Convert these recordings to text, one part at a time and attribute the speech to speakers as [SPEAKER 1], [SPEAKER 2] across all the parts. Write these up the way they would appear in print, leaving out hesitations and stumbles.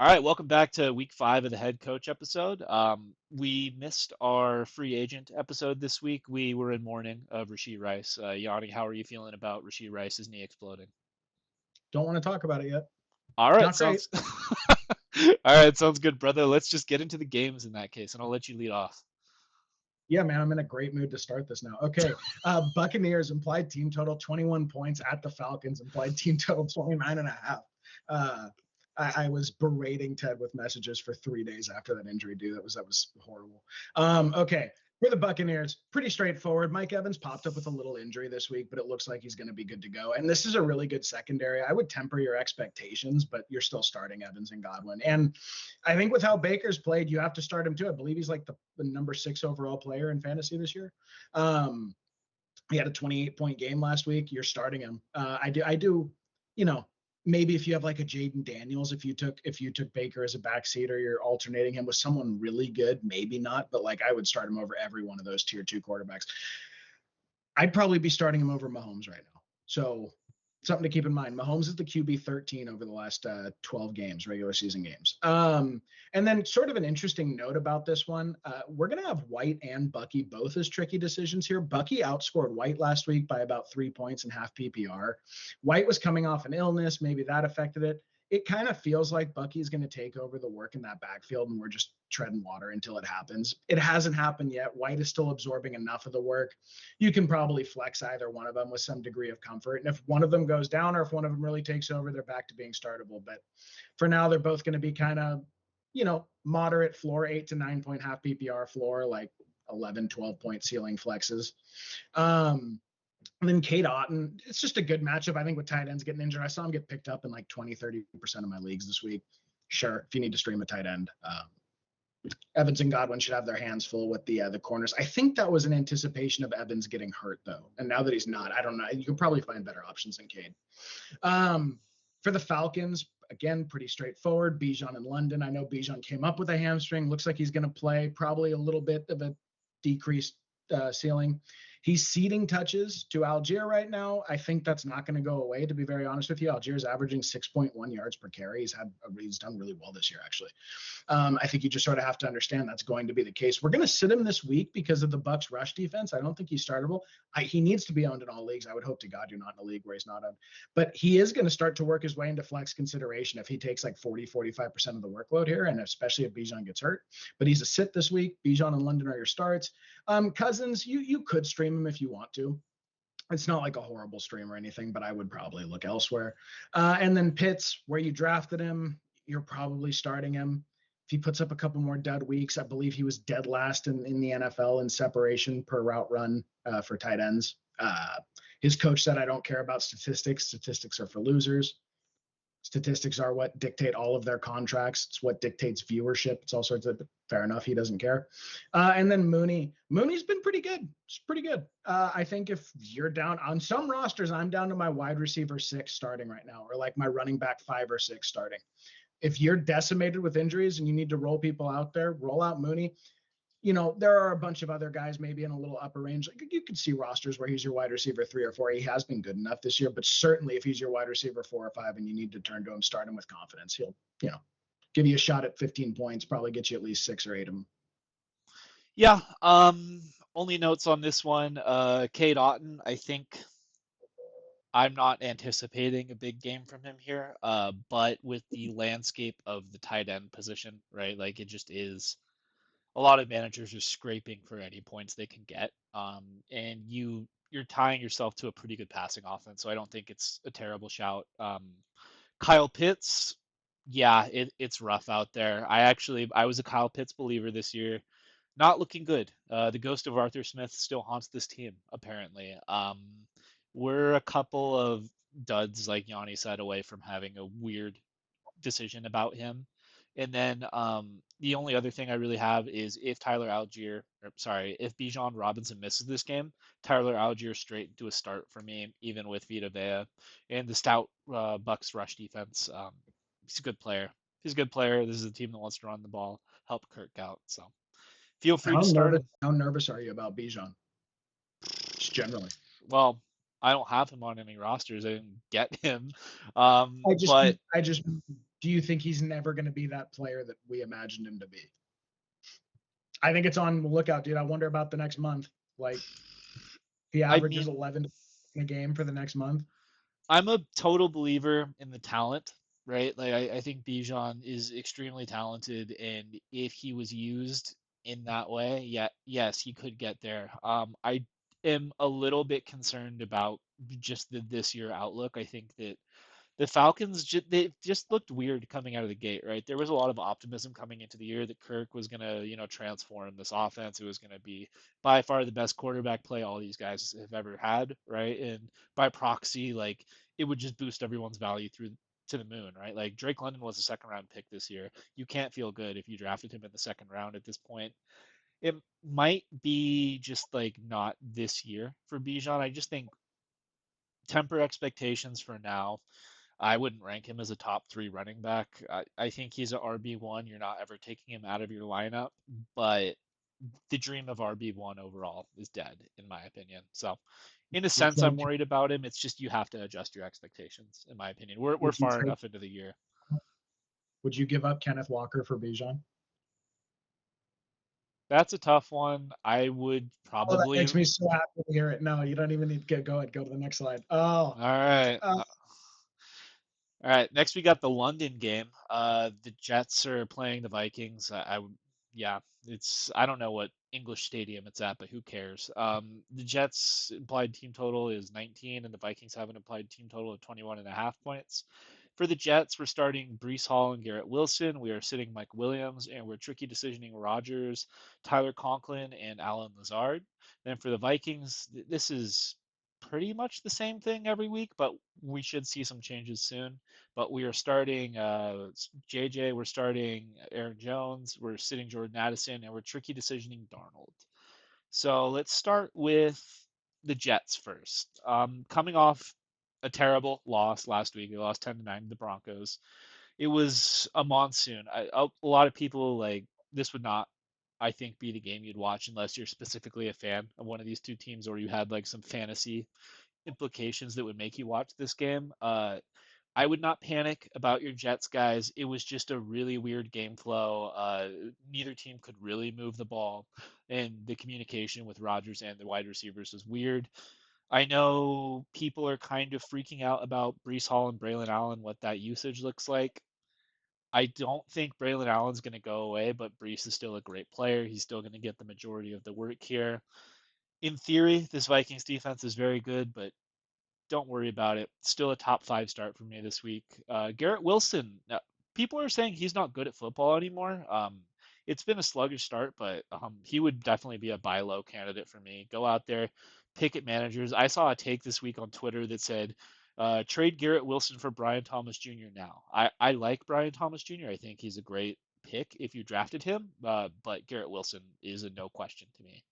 [SPEAKER 1] All right, welcome back to week 5 of the head coach episode. We missed our free agent episode this week. We were in mourning of Rashee Rice. Yanni, how are you feeling about Rashee Rice's knee exploding?
[SPEAKER 2] Don't want to talk about it yet.
[SPEAKER 1] All right,
[SPEAKER 2] Not great.
[SPEAKER 1] sounds all right, sounds good, brother. Let's just get into the games in that case, and I'll let you lead off.
[SPEAKER 2] Yeah, man, I'm in a great mood to start this now. Okay. Buccaneers implied team total 21 points at the Falcons, implied team total 29 and a half. Uh, I was berating Ted with messages for 3 days after that injury, dude. That was horrible. Okay. For the Buccaneers, pretty straightforward. Mike Evans popped up with a little injury this week, but it looks like he's going to be good to go. And this is a really good secondary. I would temper your expectations, but you're still starting Evans and Godwin. And I think with how Baker's played, you have to start him too. I believe he's like the number 6 overall player in fantasy this year. Um, he had a 28-point game last week. You're starting him. I do, you know, maybe if you have like a Jaden Daniels, if you took Baker as a backseat or you're alternating him with someone really good, maybe not, but like I would start him over every one of those tier 2 quarterbacks. I'd probably be starting him over Mahomes right now. So something to keep in mind. Mahomes is the QB 13 over the last 12 games, regular season games. And then sort of an interesting note about this one. We're going to have White and Bucky both as tricky decisions here. Bucky outscored White last week by about 3 points in half PPR. White was coming off an illness. Maybe that affected it. It kind of feels like Bucky's going to take over the work in that backfield, and we're just treading water until it happens. It hasn't happened yet. White is still absorbing enough of the work. You can probably flex either one of them with some degree of comfort. And if one of them goes down or if one of them really takes over, they're back to being startable. But for now, they're both going to be kind of, moderate floor, 8 to 9 point half PPR floor, like 11, 12 point ceiling flexes. And then Kate Otten, it's just a good matchup. I think with tight ends getting injured, I saw him get picked up in like 20, 30% of my leagues this week. Sure, if you need to stream a tight end. Evans and Godwin should have their hands full with the corners. I think that was in anticipation of Evans getting hurt, though. And now that he's not, I don't know. You can probably find better options than Cade. For the Falcons, again, pretty straightforward. Bijan in London. I know Bijan came up with a hamstring. Looks like he's going to play. Probably a little bit of a decreased ceiling. He's ceding touches to Algier right now. I think that's not going to go away, to be very honest with you. Algier's averaging 6.1 yards per carry. He's done really well this year, actually. I think you just sort of have to understand that's going to be the case. We're going to sit him this week because of the Bucs rush defense. I don't think he's startable. He needs to be owned in all leagues. I would hope to God you're not in a league where he's not owned. But he is going to start to work his way into flex consideration if he takes like 40, 45% of the workload here, and especially if Bijan gets hurt. But he's a sit this week. Bijan and London are your starts. Cousins, you could stream him if you want to. It's not like a horrible stream or anything, but I would probably look elsewhere. And then Pitts, where you drafted him, you're probably starting him. If he puts up a couple more dud weeks, I believe he was dead last in the NFL in separation per route run for tight ends. His coach said, I don't care about statistics. Statistics are for losers. Statistics are what dictate all of their contracts. It's what dictates viewership. It's all sorts of, fair enough. He doesn't care. And then Mooney's been pretty good. It's pretty good. I think if you're down on some rosters, I'm down to my wide receiver 6 starting right now, or like my running back 5 or 6 starting. If you're decimated with injuries and you need to roll people out there, roll out Mooney. There are a bunch of other guys maybe in a little upper range. Like you could see rosters where he's your wide receiver 3 or 4. He has been good enough this year, but certainly if he's your wide receiver 4 or 5 and you need to turn to him, start him with confidence. He'll, give you a shot at 15 points, probably get you at least 6 or 8 of them.
[SPEAKER 1] Yeah, only notes on this one. Cade Otten, I think I'm not anticipating a big game from him here, but with the landscape of the tight end position, right? Like it just is a lot of managers are scraping for any points they can get. And you're tying yourself to a pretty good passing offense, so I don't think it's a terrible shout. Kyle Pitts, yeah, it's rough out there. I was a Kyle Pitts believer this year. Not looking good. The ghost of Arthur Smith still haunts this team, apparently. We're a couple of duds, like Yanni said, away from having a weird decision about him. And then the only other thing I really have is if if Bijan Robinson misses this game, Tyler Algier straight into a start for me, even with Vita Vea and the stout Bucks rush defense. He's a good player. He's a good player. This is a team that wants to run the ball, help Kirk out. So feel free
[SPEAKER 2] How
[SPEAKER 1] to start
[SPEAKER 2] nervous?
[SPEAKER 1] him.
[SPEAKER 2] How nervous are you about Bijan? Just generally.
[SPEAKER 1] Well, I don't have him on any rosters. I didn't get him.
[SPEAKER 2] I just,
[SPEAKER 1] But
[SPEAKER 2] I just, do you think he's never going to be that player that we imagined him to be? I think it's on the lookout, dude. I wonder about the next month. Like, he
[SPEAKER 1] I
[SPEAKER 2] averages
[SPEAKER 1] mean,
[SPEAKER 2] 11 in a game for the next month.
[SPEAKER 1] I'm a total believer in the talent, right? Like I think Bijan is extremely talented, and if he was used in that way, yeah, yes, he could get there. I am a little bit concerned about just this year outlook. I think that the Falcons they just looked weird coming out of the gate, right? There was a lot of optimism coming into the year that Kirk was gonna, transform this offense. It was gonna be by far the best quarterback play all these guys have ever had, right? And by proxy, like it would just boost everyone's value through to the moon, right? Like Drake London was a second round pick this year. You can't feel good if you drafted him in the second round at this point. It might be just like not this year for Bijan. I just think temper expectations for now. I wouldn't rank him as a top three running back. I think he's an RB1. You're not ever taking him out of your lineup, but the dream of RB1 overall is dead, in my opinion. So, in a
[SPEAKER 2] Which
[SPEAKER 1] sense, I'm
[SPEAKER 2] one
[SPEAKER 1] worried about him. It's just you have to adjust your expectations, in my opinion. We're
[SPEAKER 2] would you
[SPEAKER 1] far
[SPEAKER 2] take?
[SPEAKER 1] enough into the year.
[SPEAKER 2] Would you give up Kenneth Walker for Bijan?
[SPEAKER 1] That's a tough one. I would
[SPEAKER 2] Oh, that
[SPEAKER 1] probably.
[SPEAKER 2] makes me so happy to hear it. No, you don't even need to get going. Go to the next slide. Oh,
[SPEAKER 1] All right.
[SPEAKER 2] uh,
[SPEAKER 1] All right, next we got the London game. The Jets are playing the Vikings. Yeah, I don't know what English stadium it's at, but who cares? The Jets implied team total is 19, and the Vikings have an implied team total of 21 and a half points. For the Jets, we're starting Brees Hall and Garrett Wilson. We are sitting Mike Williams, and we're tricky decisioning Rodgers, Tyler Conklin, and Alan Lazard. Then for the Vikings, this is pretty much the same thing every week, but we should see some changes soon. But we are starting JJ, we're starting Aaron Jones, we're sitting Jordan Addison, and we're tricky decisioning Darnold. So let's start with the Jets first. Coming off a terrible loss last week, they lost 10-9 to the Broncos. It was a monsoon. A lot of people like this would not, I think, be the game you'd watch unless you're specifically a fan of one of these two teams or you had like some fantasy implications that would make you watch this game. I would not panic about your Jets, guys. It was just a really weird game flow. Neither team could really move the ball, and the communication with Rodgers and the wide receivers was weird. I know people are kind of freaking out about Brees Hall and Braylon Allen, what that usage looks like. I don't think Braylon Allen's going to go away, but Brees is still a great player. He's still going to get the majority of the work here. In theory, this Vikings defense is very good, but don't worry about it. Still a top five start for me this week. Garrett Wilson. Now, people are saying he's not good at football anymore. It's been a sluggish start, but he would definitely be a buy low candidate for me. Go out there, pick at managers. I saw a take this week on Twitter that said, trade Garrett Wilson for Brian Thomas Jr. now. I like Brian Thomas Jr. I think he's a great pick if you drafted him, but Garrett Wilson is a no question to me.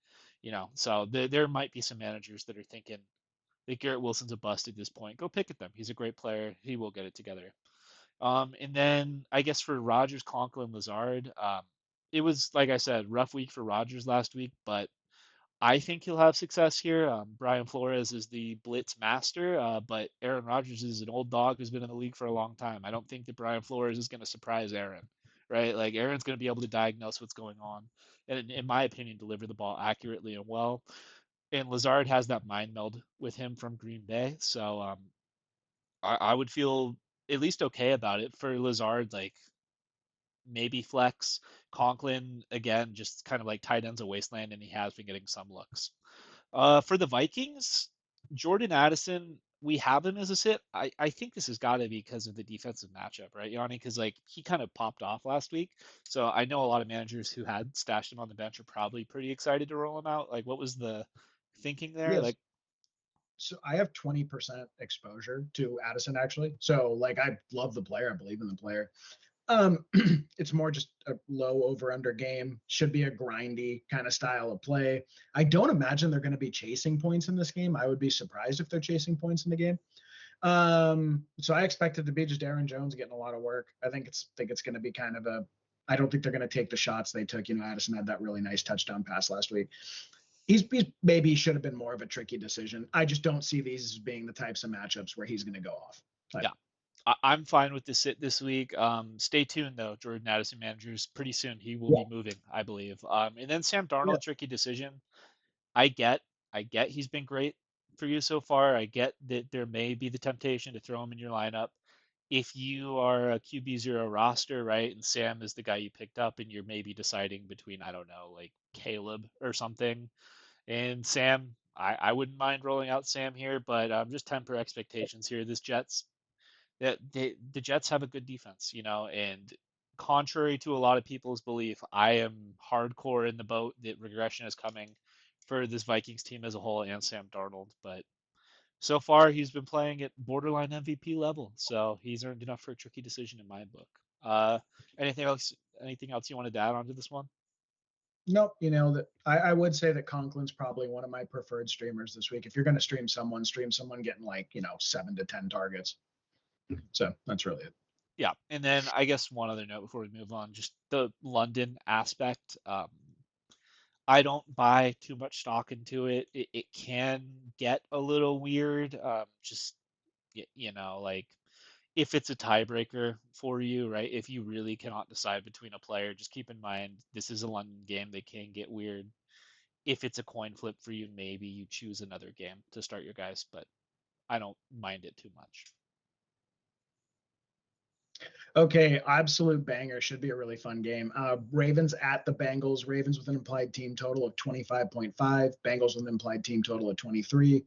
[SPEAKER 1] So there might be some managers that are thinking that Garrett Wilson's a bust at this point. Go pick at them. He's a great player. He will get it together. And then I guess for Rodgers, Conklin, Lazard, it was like I said, rough week for Rodgers last week, but I think he'll have success here. Brian Flores is the blitz master, but Aaron Rodgers is an old dog who's been in the league for a long time. I don't think that Brian Flores is going to surprise Aaron, right? Like Aaron's going to be able to diagnose what's going on, and in my opinion, deliver the ball accurately and well. And Lazard has that mind meld with him from Green Bay, so I would feel at least okay about it for Lazard. Like maybe flex Conklin again, just kind of like tight ends a wasteland, and he has been getting some looks. For the Vikings, Jordan Addison, we have him as a sit. I think this has got to be because of the defensive matchup, right, Yanni? Because like he kind of popped off last week, so I know a lot of managers who had stashed him on the bench are probably pretty excited to roll him out. Like, what was the thinking there?
[SPEAKER 2] yes.
[SPEAKER 1] Like,
[SPEAKER 2] So I have 20% exposure to Addison actually. So like I love the player. I believe in the player. It's more just a low over under game. Should be a grindy kind of style of play. I don't imagine they're going to be chasing points in this game. I would be surprised if they're chasing points in the game. So I expect it to be just Aaron Jones getting a lot of work. I think it's going to be kind of a. I don't think they're going to take the shots they took. Addison had that really nice touchdown pass last week. He's maybe should have been more of a tricky decision. I just don't see these as being the types of matchups where he's going to go off.
[SPEAKER 1] yeah, I'm fine with the sit this week. Stay tuned though, Jordan Addison managers. Pretty soon he will
[SPEAKER 2] Yeah.
[SPEAKER 1] be moving, I believe. And then Sam
[SPEAKER 2] Yeah.
[SPEAKER 1] Darnold, tricky decision. I get, I get he's been great for you so far. I get that there may be the temptation to throw him in your lineup. If you are a QB0 roster, right, and Sam is the guy you picked up, and you're maybe deciding between, I don't know, like Caleb or something, and Sam, I wouldn't mind rolling out Sam here, but just temper expectations here. This Jets, the Jets have a good defense, and contrary to a lot of people's belief, I am hardcore in the boat that regression is coming for this Vikings team as a whole and Sam Darnold. But so far, he's been playing at borderline MVP level, so he's earned enough for a tricky decision in my book. Uh, anything else? Anything else you wanted to add onto this one?
[SPEAKER 2] Nope, that I would say that Conklin's probably one of my preferred streamers this week. If you're going to stream someone getting like 7 to 10 targets. So that's really it.
[SPEAKER 1] Yeah, and then I guess one other note before we move on, just the London aspect. I don't buy too much stock into it. It can get a little weird. Just like if it's a tiebreaker for you, right? If you really cannot decide between a player, just keep in mind this is a London game. They can get weird. If it's a coin flip for you, maybe you choose another game to start your guys, but I don't mind it too much.
[SPEAKER 2] Okay, absolute banger. Should be a really fun game. Ravens at the Bengals. Ravens with an implied team total of 25.5. Bengals with an implied team total of 23.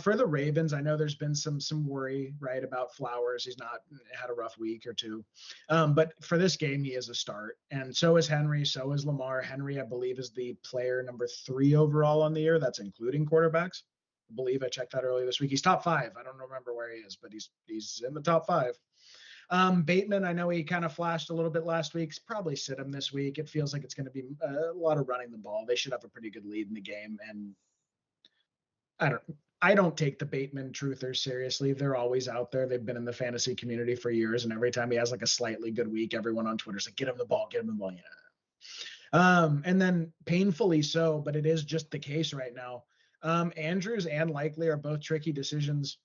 [SPEAKER 2] For the Ravens, I know there's been some worry, right, about Flowers. He's not had a rough week or two. But for this game, he is a start. And so is Henry. So is Lamar. Henry, I believe, is the player number 3 overall on the year. That's including quarterbacks. I believe I checked that earlier this week. He's top 5. I don't remember where he is, but he's in the top 5. Bateman, I know he kind of flashed a little bit last week. Probably sit him this week. It feels like it's going to be a lot of running the ball. They should have a pretty good lead in the game, and I don't take the Bateman truthers seriously. They're always out there. They've been in the fantasy community for years, and every time he has like a slightly good week, everyone on Twitter's like, "Get him the ball, get him the ball." Yeah. And then painfully so, but it is just the case right now. Andrews and Likely are both tricky decisions.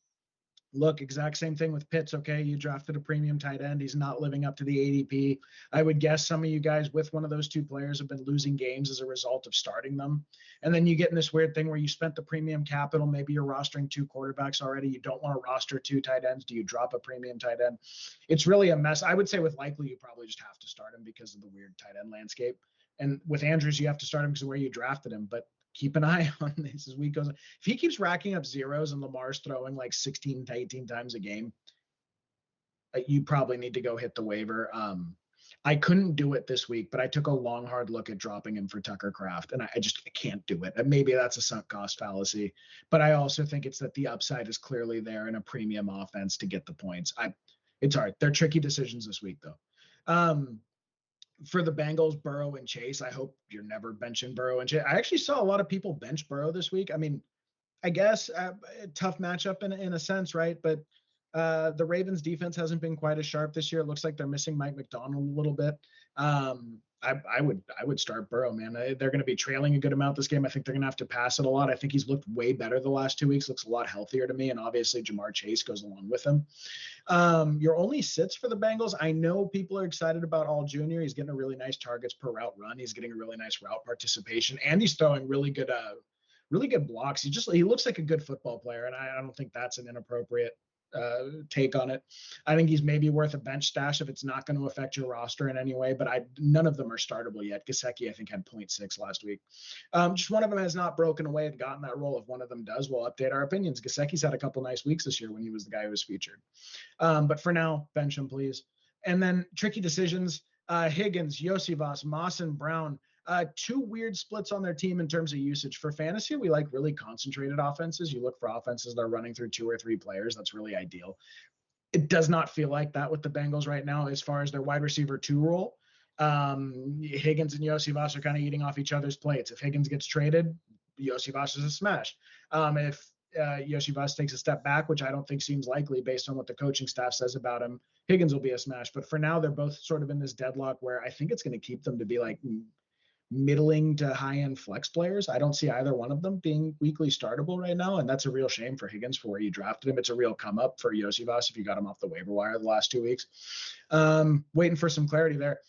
[SPEAKER 2] Look, exact same thing with Pitts. Okay, you drafted a premium tight end. He's not living up to the ADP. I would guess some of you guys with one of those two players have been losing games as a result of starting them. And then you get in this weird thing where you spent the premium capital. Maybe you're rostering 2 quarterbacks already. You don't want to roster 2 tight ends. Do you drop a premium tight end? It's really a mess. I would say with Likely, you probably just have to start him because of the weird tight end landscape. And with Andrews, you have to start him because of where you drafted him. But keep an eye on this as week goes on. If he keeps racking up zeros and Lamar's throwing like 16 to 18 times a game, you probably need to go hit the waiver. I couldn't do it this week, but I took a long, hard look at dropping him for Tucker Kraft, and I can't do it. And maybe that's a sunk cost fallacy, but I also think it's that the upside is clearly there in a premium offense to get the points. It's hard. They're tricky decisions this week, though. For the Bengals, Burrow and Chase, I hope you're never benching Burrow and Chase. I actually saw a lot of people bench Burrow this week. I mean, I guess tough matchup in a sense, right? But the Ravens defense hasn't been quite as sharp this year. It looks like they're missing Mike McDonald a little bit. I would start Burrow, man. They're going to be trailing a good amount this game. I think they're going to have to pass it a lot. I think he's looked way better the last 2 weeks. Looks a lot healthier to me, and obviously Jamar Chase goes along with him. Your only sits for the Bengals. I know people are excited about All Junior. He's getting a really nice targets per route run. He's getting a really nice route participation, and he's throwing really good blocks. He looks like a good football player, and I don't think that's an inappropriate take on it. I think he's maybe worth a bench stash if it's not going to affect your roster in any way, but none of them are startable yet. Gesicki, I think, had 0.6 last week. Just one of them has not broken away and gotten that role. If one of them does, we'll update our opinions. Gesicki's had a couple nice weeks this year when he was the guy who was featured. But for now, bench him, please. And then tricky decisions, Higgins, Yosivas, Moss, and Brown. 2 weird splits on their team in terms of usage. For fantasy, we like really concentrated offenses. You look for offenses that are running through 2 or 3 players. That's really ideal. It does not feel like that with the Bengals right now as far as their wide receiver 2 role. Higgins and Yosivas are kind of eating off each other's plates. If Higgins gets traded, Yosivas is a smash. If Yosivas takes a step back, which I don't think seems likely based on what the coaching staff says about him, Higgins will be a smash. But for now, they're both sort of in this deadlock where I think it's going to keep them to be like middling to high-end flex players. I don't see either one of them being weekly startable right now, and that's a real shame for Higgins for where you drafted him. It's a real come up for Yosivas if you got him off the waiver wire the last 2 weeks. Waiting for some clarity there.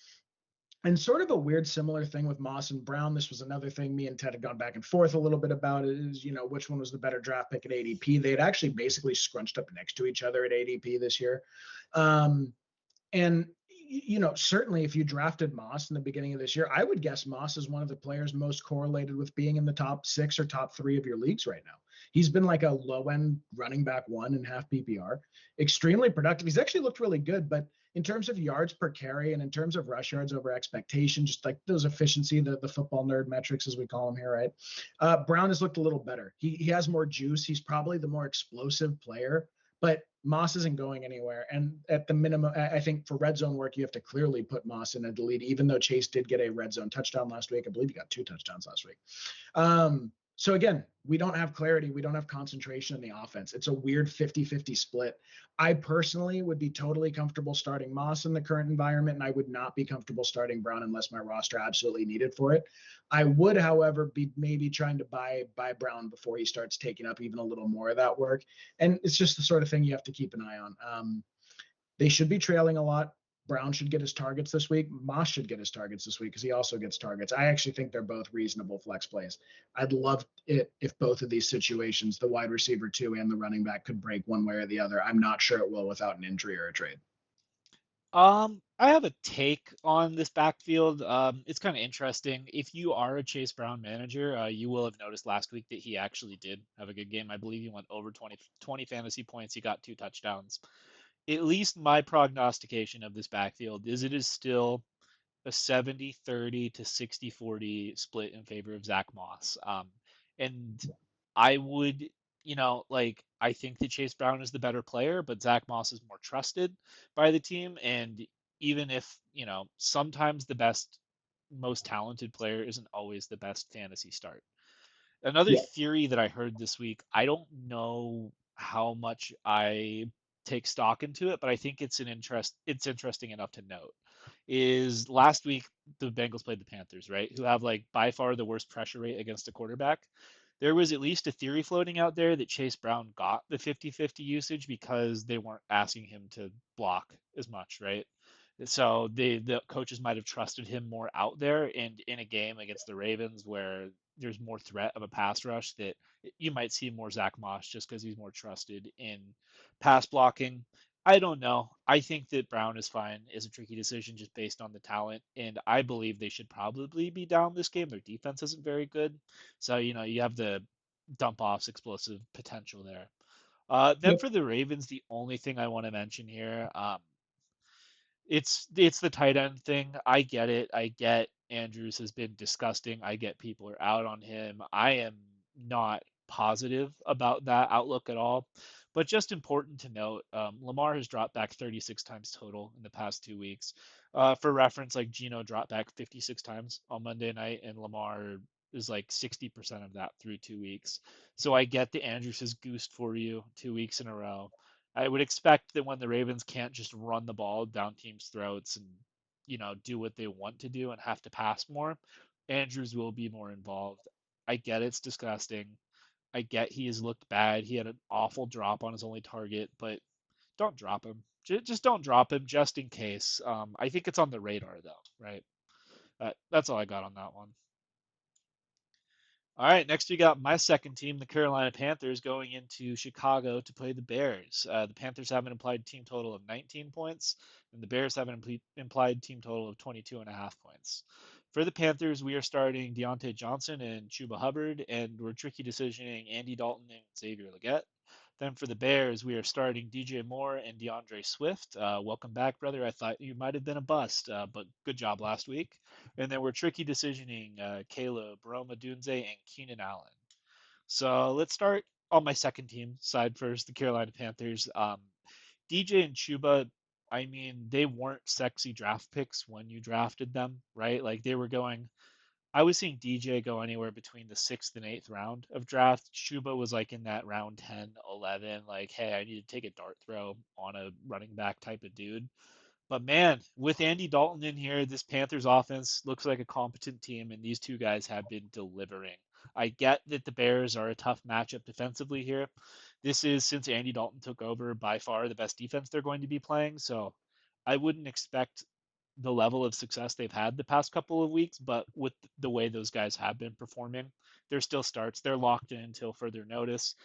[SPEAKER 2] And sort of a weird similar thing with Moss and Brown. This was another thing me and Ted had gone back and forth a little bit about is, which one was the better draft pick at ADP. They had actually basically scrunched up next to each other at ADP this year. And certainly if you drafted Moss in the beginning of this year, I would guess Moss is one of the players most correlated with being in the top 6 or top 3 of your leagues right now. He's been like a low-end running back 1 in half PPR, extremely productive. He's actually looked really good, but in terms of yards per carry and in terms of rush yards over expectation, just like those efficiency, the football nerd metrics as we call them here, right? Brown has looked a little better. He has more juice. He's probably the more explosive player, but Moss isn't going anywhere. And at the minimum, I think for red zone work, you have to clearly put Moss in a delete, even though Chase did get a red zone touchdown last week. I believe he got 2 touchdowns last week. So again, we don't have clarity. We don't have concentration in the offense. It's a weird 50-50 split. I personally would be totally comfortable starting Moss in the current environment, and I would not be comfortable starting Brown unless my roster absolutely needed for it. I would, however, be maybe trying to buy Brown before he starts taking up even a little more of that work. And it's just the sort of thing you have to keep an eye on. They should be trailing a lot. Brown should get his targets this week. Moss should get his targets this week because he also gets targets. I actually think they're both reasonable flex plays. I'd love it if both of these situations, the wide receiver 2 and the running back, could break one way or the other. I'm not sure it will without an injury or a trade.
[SPEAKER 1] I have a take on this backfield. It's kind of interesting. If you are a Chase Brown manager, you will have noticed last week that he actually did have a good game. I believe he went over 20 fantasy points. He got 2 touchdowns. At least my prognostication of this backfield is it is still a 70-30 to 60-40 split in favor of Zach Moss. And I would, I think that Chase Brown is the better player, but Zach Moss is more trusted by the team. And even if, sometimes the best, most talented player isn't always the best fantasy start. Another
[SPEAKER 2] Yeah.
[SPEAKER 1] theory that I heard this week, I don't know how much I take stock into it, but I think it's interesting enough to note. Is last week the Bengals played the Panthers, right? Who have like by far the worst pressure rate against a quarterback. There was at least a theory floating out there that Chase Brown got the 50-50 usage because they weren't asking him to block as much, right? So the coaches might have trusted him more out there, and in a game against the Ravens where there's more threat of a pass rush, that you might see more Zach Moss just because he's more trusted in pass blocking. I don't know. I think that Brown is fine is a tricky decision just based on the talent, and I believe they should probably be down this game. Their defense isn't very good, so you have the dump offs explosive potential there. Then
[SPEAKER 2] Yep.
[SPEAKER 1] for the Ravens, the only thing I want to mention here, it's the tight end thing. I get it. I get Andrews has been disgusting. I get people are out on him. I am not positive about that outlook at all. But just important to note, Lamar has dropped back 36 times total in the past 2 weeks. For reference, like Gino dropped back 56 times on Monday night, and Lamar is like 60% of that through 2 weeks. So I get the Andrews has goosed for you 2 weeks in a row. I would expect that when the Ravens can't just run the ball down teams' throats and do what they want to do and have to pass more, Andrews will be more involved. I get it's disgusting. I get he has looked bad. He had an awful drop on his only target, but don't drop him. Just don't drop him just in case. I think it's on the radar though, right? That's all I got on that one. All right, next we got my second team, the Carolina Panthers, going into Chicago to play the Bears. The Panthers have an implied team total of 19 points, and the Bears have an implied team total of 22.5 points. For the Panthers, we are starting Deontay Johnson and Chuba Hubbard, and we're tricky decisioning Andy Dalton and Xavier Legette. Then for the Bears, we are starting DJ Moore and DeAndre Swift. Welcome back, brother. I thought you might have been a bust, but good job last week. And then we're tricky decisioning Caleb, Roma Dunze, and Keenan Allen. So let's start on my second team side first, the Carolina Panthers. DJ and Chuba, I mean, they weren't sexy draft picks when you drafted them, right? Like they were going I was seeing DJ go anywhere between the 6th and 8th round of draft. Chuba was like in that round 10, 11, like, hey, I need to take a dart throw on a running back type of dude. But man, with Andy Dalton in here, this Panthers offense looks like a competent team, and these two guys have been delivering. I get that the Bears are a tough matchup defensively here. This is, since Andy Dalton took over, by far the best defense they're going to be playing. So I wouldn't expect the level of success they've had the past couple of weeks, but with the way those guys have been performing, they're still starts. They're locked in until further notice.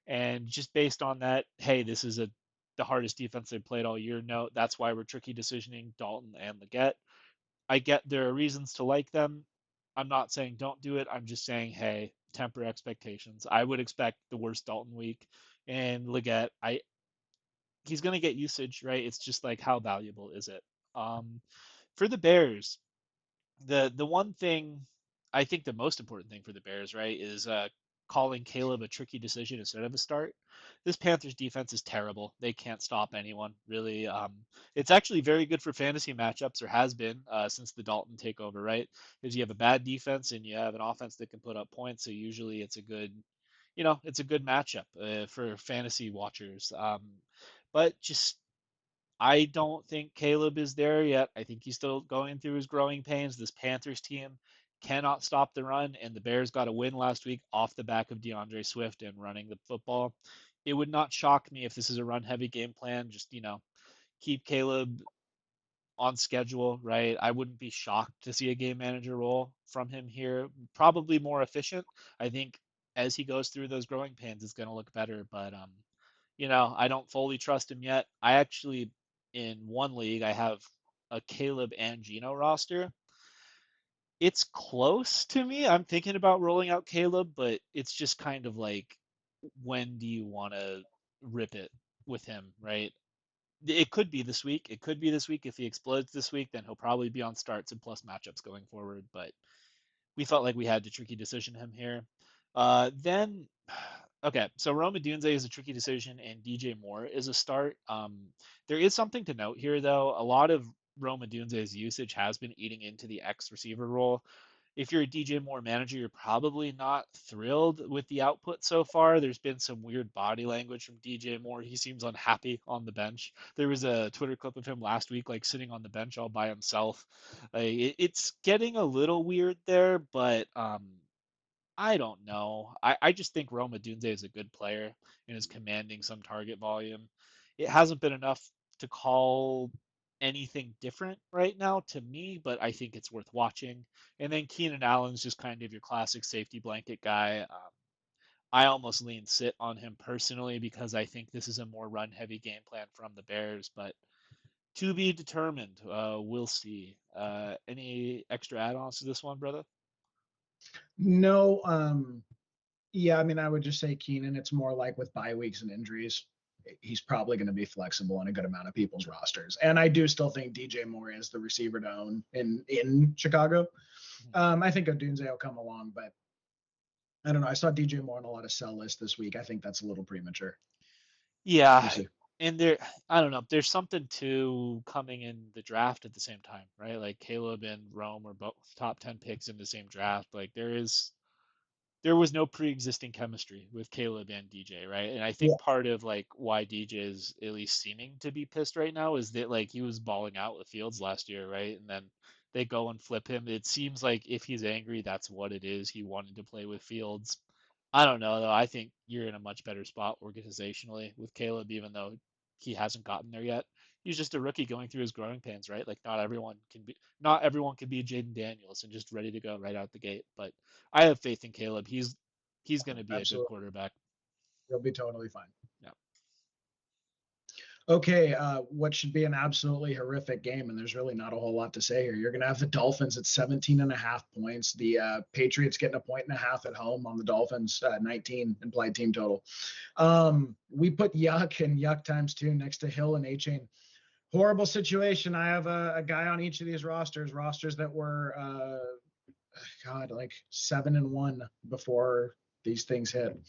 [SPEAKER 1] And just based on that, hey, this is the hardest defense they've played all year. No, that's why we're tricky decisioning Dalton and Leggett. I get there are reasons to like them. I'm not saying don't do it. I'm just saying, hey, temper expectations. I would expect the worst Dalton week, and Leggett, he's going to get usage, right? It's just like how valuable is it? Um, for the Bears, the one thing, I think the most important thing for the Bears, right, is calling Caleb a tricky decision instead of a start. This Panthers defense is terrible. They can't stop anyone really. It's actually very good for fantasy matchups, or has been since the Dalton takeover, right? Because you have a bad defense and you have an offense that can put up points. So usually it's a good, it's a good matchup for fantasy watchers. But just I don't think Caleb is there yet. I think he's still going through his growing pains. This Panthers team cannot stop the run, and the Bears got a win last week off the back of DeAndre Swift and running the football. It would not shock me if this is a run heavy game plan. Just, keep Caleb on schedule, right? I wouldn't be shocked to see a game manager role from him here. Probably more efficient. I think as he goes through those growing pains, it's going to look better. But I don't fully trust him yet. I actually, in one league, I have a Caleb and Gino roster. It's close to me. I'm thinking about rolling out Caleb, but it's just kind of like, when do you want to rip it with him, right? It could be this week. It could be this week. If he explodes this week, then he'll probably be on starts and plus matchups going forward. But we felt like we had to tricky decision him here. Then, okay, so Rome Odunze is a tricky decision, and DJ Moore is a start. There is something to note here, though. A lot of Rome Odunze's usage has been eating into the X receiver role. If you're a DJ Moore manager, you're probably not thrilled with the output so far. There's been some weird body language from DJ Moore. He seems unhappy on the bench. There was a Twitter clip of him last week, like sitting on the bench all by himself. It's getting a little weird there, but I don't know. I just think Roma Dunze is a good player and is commanding some target volume. It hasn't been enough to call anything different right now to me, but I think it's worth watching. And then Keenan Allen's just kind of your classic safety blanket guy. I almost lean sit on him personally because I think this is a more run heavy game plan from the Bears, but to be determined. We'll see. Any extra add-ons to this one, brother?
[SPEAKER 2] No, yeah, I mean, I would just say Keenan. It's more like with bye weeks and injuries, he's probably going to be flexible in a good amount of people's rosters. And I do still think DJ Moore is the receiver to own in Chicago. I think Odunze will come along, but I don't know. I saw DJ Moore on a lot of sell lists this week. I think that's a little premature.
[SPEAKER 1] Yeah,
[SPEAKER 2] We'll see.
[SPEAKER 1] and there, I don't know. There's something to coming in the draft at the same time, right? Like Caleb and Rome are both top 10 picks in the same draft. Like there was no pre-existing chemistry with Caleb and DJ, right? And I
[SPEAKER 2] Yeah.
[SPEAKER 1] think part of like why DJ is at least seeming to be pissed right now is that like he was balling out with Fields last year, right? And then they go and flip him. It seems like if he's angry, that's what it is. He wanted to play with Fields. I don't know though. I think you're in a much better spot organizationally with Caleb, even though he hasn't gotten there yet. He's just a rookie going through his growing pains, right? Like not everyone can be Jaden Daniels and just ready to go right out the gate. But I have faith in Caleb. He's going to be a good
[SPEAKER 2] Absolutely.
[SPEAKER 1] quarterback.
[SPEAKER 2] He'll be totally fine.
[SPEAKER 1] Yeah.
[SPEAKER 2] Okay, what should be an absolutely horrific game, and there's really not a whole lot to say here. You're going to have the Dolphins at 17 and a half points. The Patriots getting a point and a half at home on the Dolphins, 19 implied team total. We put Yuck and Yuck times 2 next to Hill and A-Chain. Horrible situation. I have a guy on each of these rosters that were, like 7-1 before these things hit.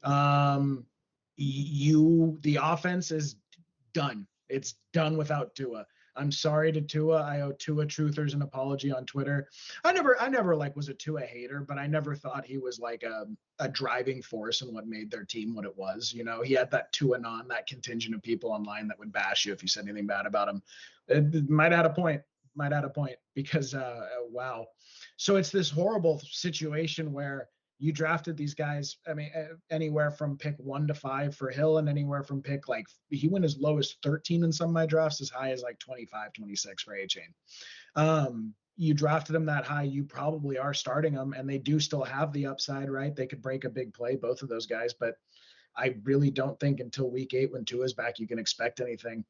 [SPEAKER 2] The offense is done. It's done without Tua. I'm sorry to Tua. I owe Tua truthers an apology on Twitter. I never like was a Tua hater, but I never thought he was like a driving force in what made their team what it was. You know, he had that Tua-non, that contingent of people online that would bash you if you said anything bad about him. It might add a point. Might add a point because wow. So it's this horrible situation where you drafted these guys. I mean, anywhere from pick 1 to 5 for Hill, and anywhere from pick like he went as low as 13 in some of my drafts, as high as like 25, 26 for A-Chain. You drafted them that high, you probably are starting them, and they do still have the upside, right? They could break a big play, both of those guys, but I really don't think until week 8 when Tua's back you can expect anything.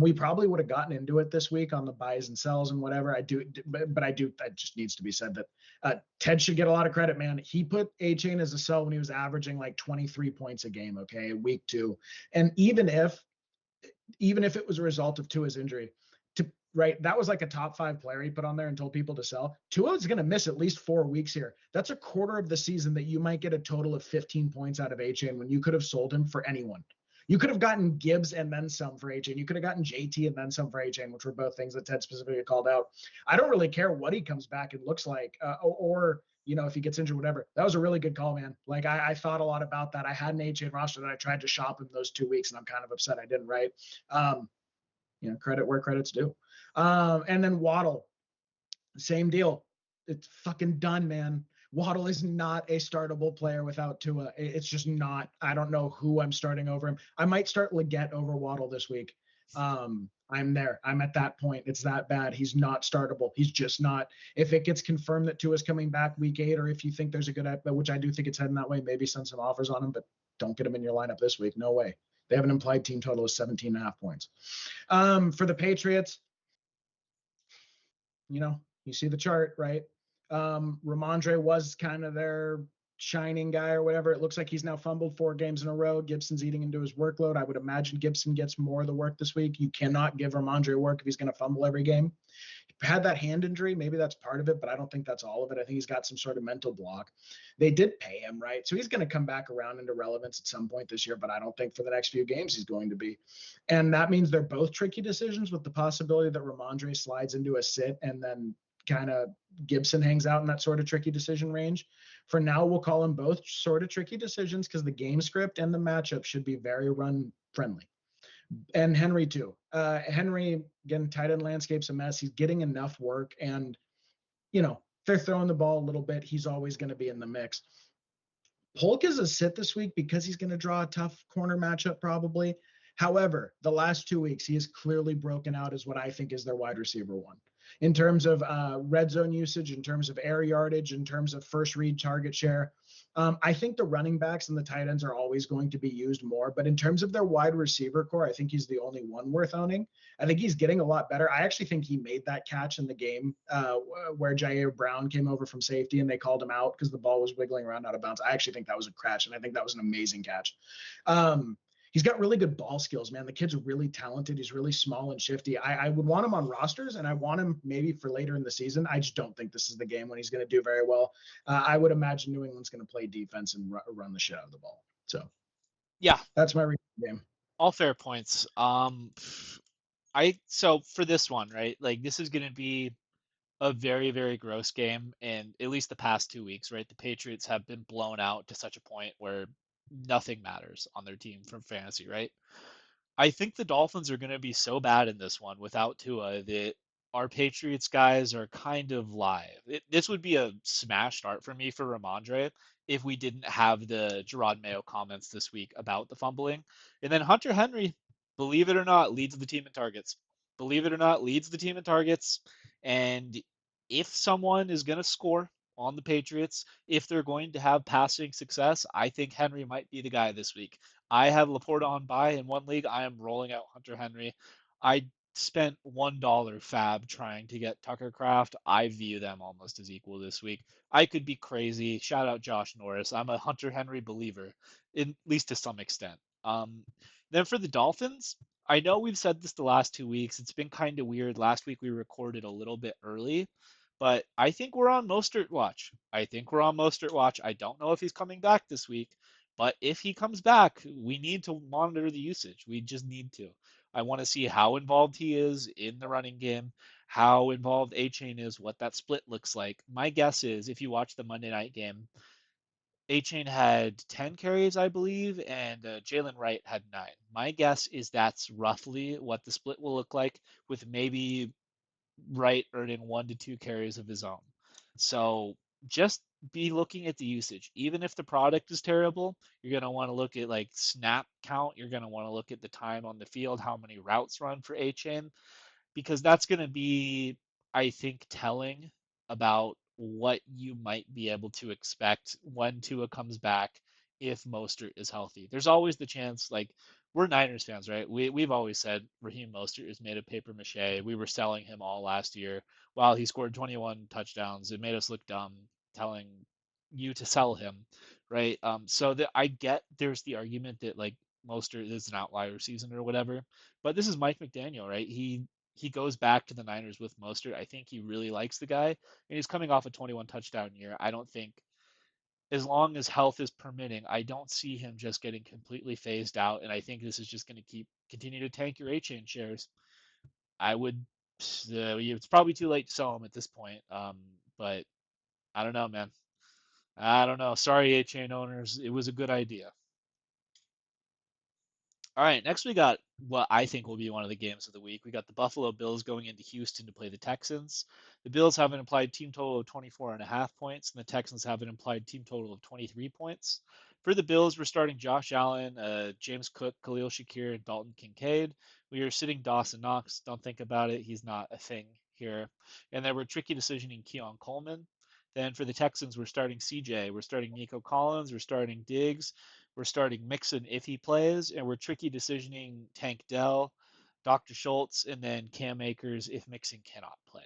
[SPEAKER 2] We probably would have gotten into it this week on the buys and sells and whatever. That just needs to be said that Ted should get a lot of credit, man. He put A-Chain as a sell when he was averaging like 23 points a game, okay, week 2. And even if it was a result of Tua's injury, right, that was like a top 5 player he put on there and told people to sell. Tua is going to miss at least 4 weeks here. That's a quarter of the season that you might get a total of 15 points out of A-Chain when you could have sold him for anyone. You could have gotten Gibbs and then some for A-Chain. You could have gotten JT and then some for A-Chain, which were both things that Ted specifically called out. I don't really care what he comes back and looks like, or you know, if he gets injured, whatever. That was a really good call, man. Like I thought a lot about that. I had an A-Chain roster that I tried to shop him those 2 weeks, and I'm kind of upset I didn't. Right. You know, credit where credit's due. And then Waddle, same deal. It's fucking done, man. Waddle is not a startable player without Tua. It's just not. I don't know who I'm starting over him. I might start Leggett over Waddle this week. I'm there. I'm at that point. It's that bad. He's not startable. He's just not. If it gets confirmed that Tua's coming back week 8, or if you think there's a good, which I do think it's heading that way, maybe send some offers on him, but don't get him in your lineup this week. No way. They have an implied team total of 17.5 points. For the Patriots, you know, you see the chart, right? Ramondre was kind of their shining guy or whatever. It looks like he's now fumbled 4 games in a row. Gibson's eating into his workload. I would imagine Gibson gets more of the work this week. You cannot give Ramondre work if he's going to fumble every game. Had that hand injury, maybe that's part of it, but I don't think that's all of it. I think he's got some sort of mental block. They did pay him, right? So he's going to come back around into relevance at some point this year, but I don't think for the next few games he's going to be. And that means they're both tricky decisions, with the possibility that Ramondre slides into a sit and then kind of Gibson hangs out in that sort of tricky decision range. For now, we'll call them both sort of tricky decisions because the game script and the matchup should be very run friendly. And Henry too. Henry, again, tight end landscape's a mess. He's getting enough work, and you know, they're throwing the ball a little bit. He's always going to be in the mix. Polk is a sit this week because he's going to draw a tough corner matchup probably. However, the last 2 weeks, he has clearly broken out as what I think is their wide receiver 1. In terms of red zone usage, in terms of air yardage, in terms of first read target share. I think the running backs and the tight ends are always going to be used more, but in terms of their wide receiver core, I think he's the only one worth owning. I think he's getting a lot better. I actually think he made that catch in the game where Jair Brown came over from safety and they called him out because the ball was wiggling around out of bounds. I actually think that was a catch, and I think that was an amazing catch. He's got really good ball skills, man. The kid's really talented. He's really small and shifty. I would want him on rosters, and I want him maybe for later in the season. I just don't think this is the game when he's going to do very well. I would imagine New England's going to play defense and run the shit out of the ball. So,
[SPEAKER 1] Yeah,
[SPEAKER 2] that's my game.
[SPEAKER 1] all fair points. So for this one, right? Like this is going to be a very, very gross game, and at least the past 2 weeks, right? The Patriots have been blown out to such a point where nothing matters on their team from fantasy, right? I think the Dolphins are going to be so bad in this one without Tua that our Patriots guys are kind of live. This would be a smash start for me for Ramondre if we didn't have the Gerard Mayo comments this week about the fumbling. And then Hunter Henry, believe it or not, leads the team in targets. Believe it or not, leads the team in targets. And if someone is going to score on the Patriots, if they're going to have passing success, I think Henry might be the guy this week. I have Laporta on buy in one league. I am rolling out Hunter Henry. I spent $1 fab trying to get Tucker Craft. I view them almost as equal this week. I could be crazy. Shout out Josh Norris. I'm a Hunter Henry believer, at least to some extent. Then for the Dolphins, I know we've said this the last 2 weeks. It's been kind of weird. Last week we recorded a little bit early, but I think we're on Mostert watch. I think we're on Mostert watch. I don't know if he's coming back this week, but if he comes back, we need to monitor the usage. We just need to. I want to see how involved he is in the running game, how involved A Chain is, what that split looks like. My guess is if you watch the Monday night game, A Chain had 10 carries, I believe, and Jalen Wright had 9. My guess is that's roughly what the split will look like, with maybe Wright earning 1 to 2 carries of his own. So just be looking at the usage. Even if the product is terrible, you're going to want to look at like snap count. You're going to want to look at the time on the field, how many routes run for A Chain, because that's going to be, I think, telling about what you might be able to expect when Tua comes back if Mostert is healthy. There's always the chance, like, we're Niners fans, right? We've always said Raheem Mostert is made of paper mache. We were selling him all last year. While he scored 21 touchdowns, it made us look dumb telling you to sell him, right? So that I get there's the argument that like Mostert is an outlier season or whatever, but this is Mike McDaniel, right? He goes back to the Niners with Mostert. I think he really likes the guy, and he's coming off a 21 touchdown year. I don't think, as long as health is permitting, I don't see him just getting completely phased out. And I think this is just going to continue to tank your A chain shares. I would. It's probably too late to sell him at this point. But I don't know, man. I don't know. Sorry, A chain owners. It was a good idea. All right, next we got what I think will be one of the games of the week. We got the Buffalo Bills going into Houston to play the Texans. The Bills have an implied team total of 24.5 points, and the Texans have an implied team total of 23 points. For the Bills, we're starting Josh Allen, James Cook, Khalil Shakir, and Dalton Kincaid. We are sitting Dawson Knox. Don't think about it. He's not a thing here. And then we're tricky decisioning Keon Coleman. Then for the Texans, we're starting CJ. We're starting Nico Collins. We're starting Diggs. We're starting Mixon if he plays, and we're tricky decisioning Tank Dell, Dr. Schultz, and then Cam Akers if Mixon cannot play.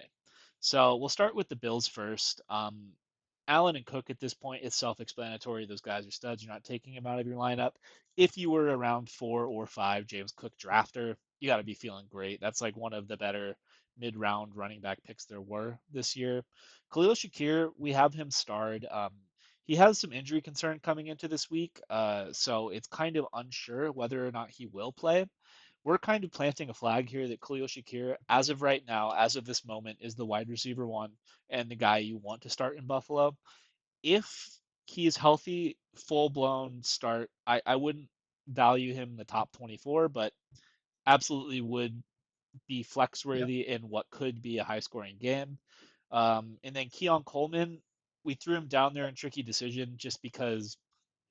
[SPEAKER 1] So we'll start with the Bills first. Allen and Cook at this point, it's self-explanatory. Those guys are studs. You're not taking them out of your lineup. If you were around 4 or 5 James Cook drafter, you got to be feeling great. That's like one of the better mid-round running back picks there were this year. Khalil Shakir, we have him starred. He has some injury concern coming into this week, so it's kind of unsure whether or not he will play. We're kind of planting a flag here that Khalil Shakir, as of right now, as of this moment, is the wide receiver one and the guy you want to start in Buffalo. If he is healthy, full blown start, I wouldn't value him in the top 24, but absolutely would be flex
[SPEAKER 2] Yep.
[SPEAKER 1] worthy in what could be a high scoring game. And then Keon Coleman, we threw him down there in tricky decision just because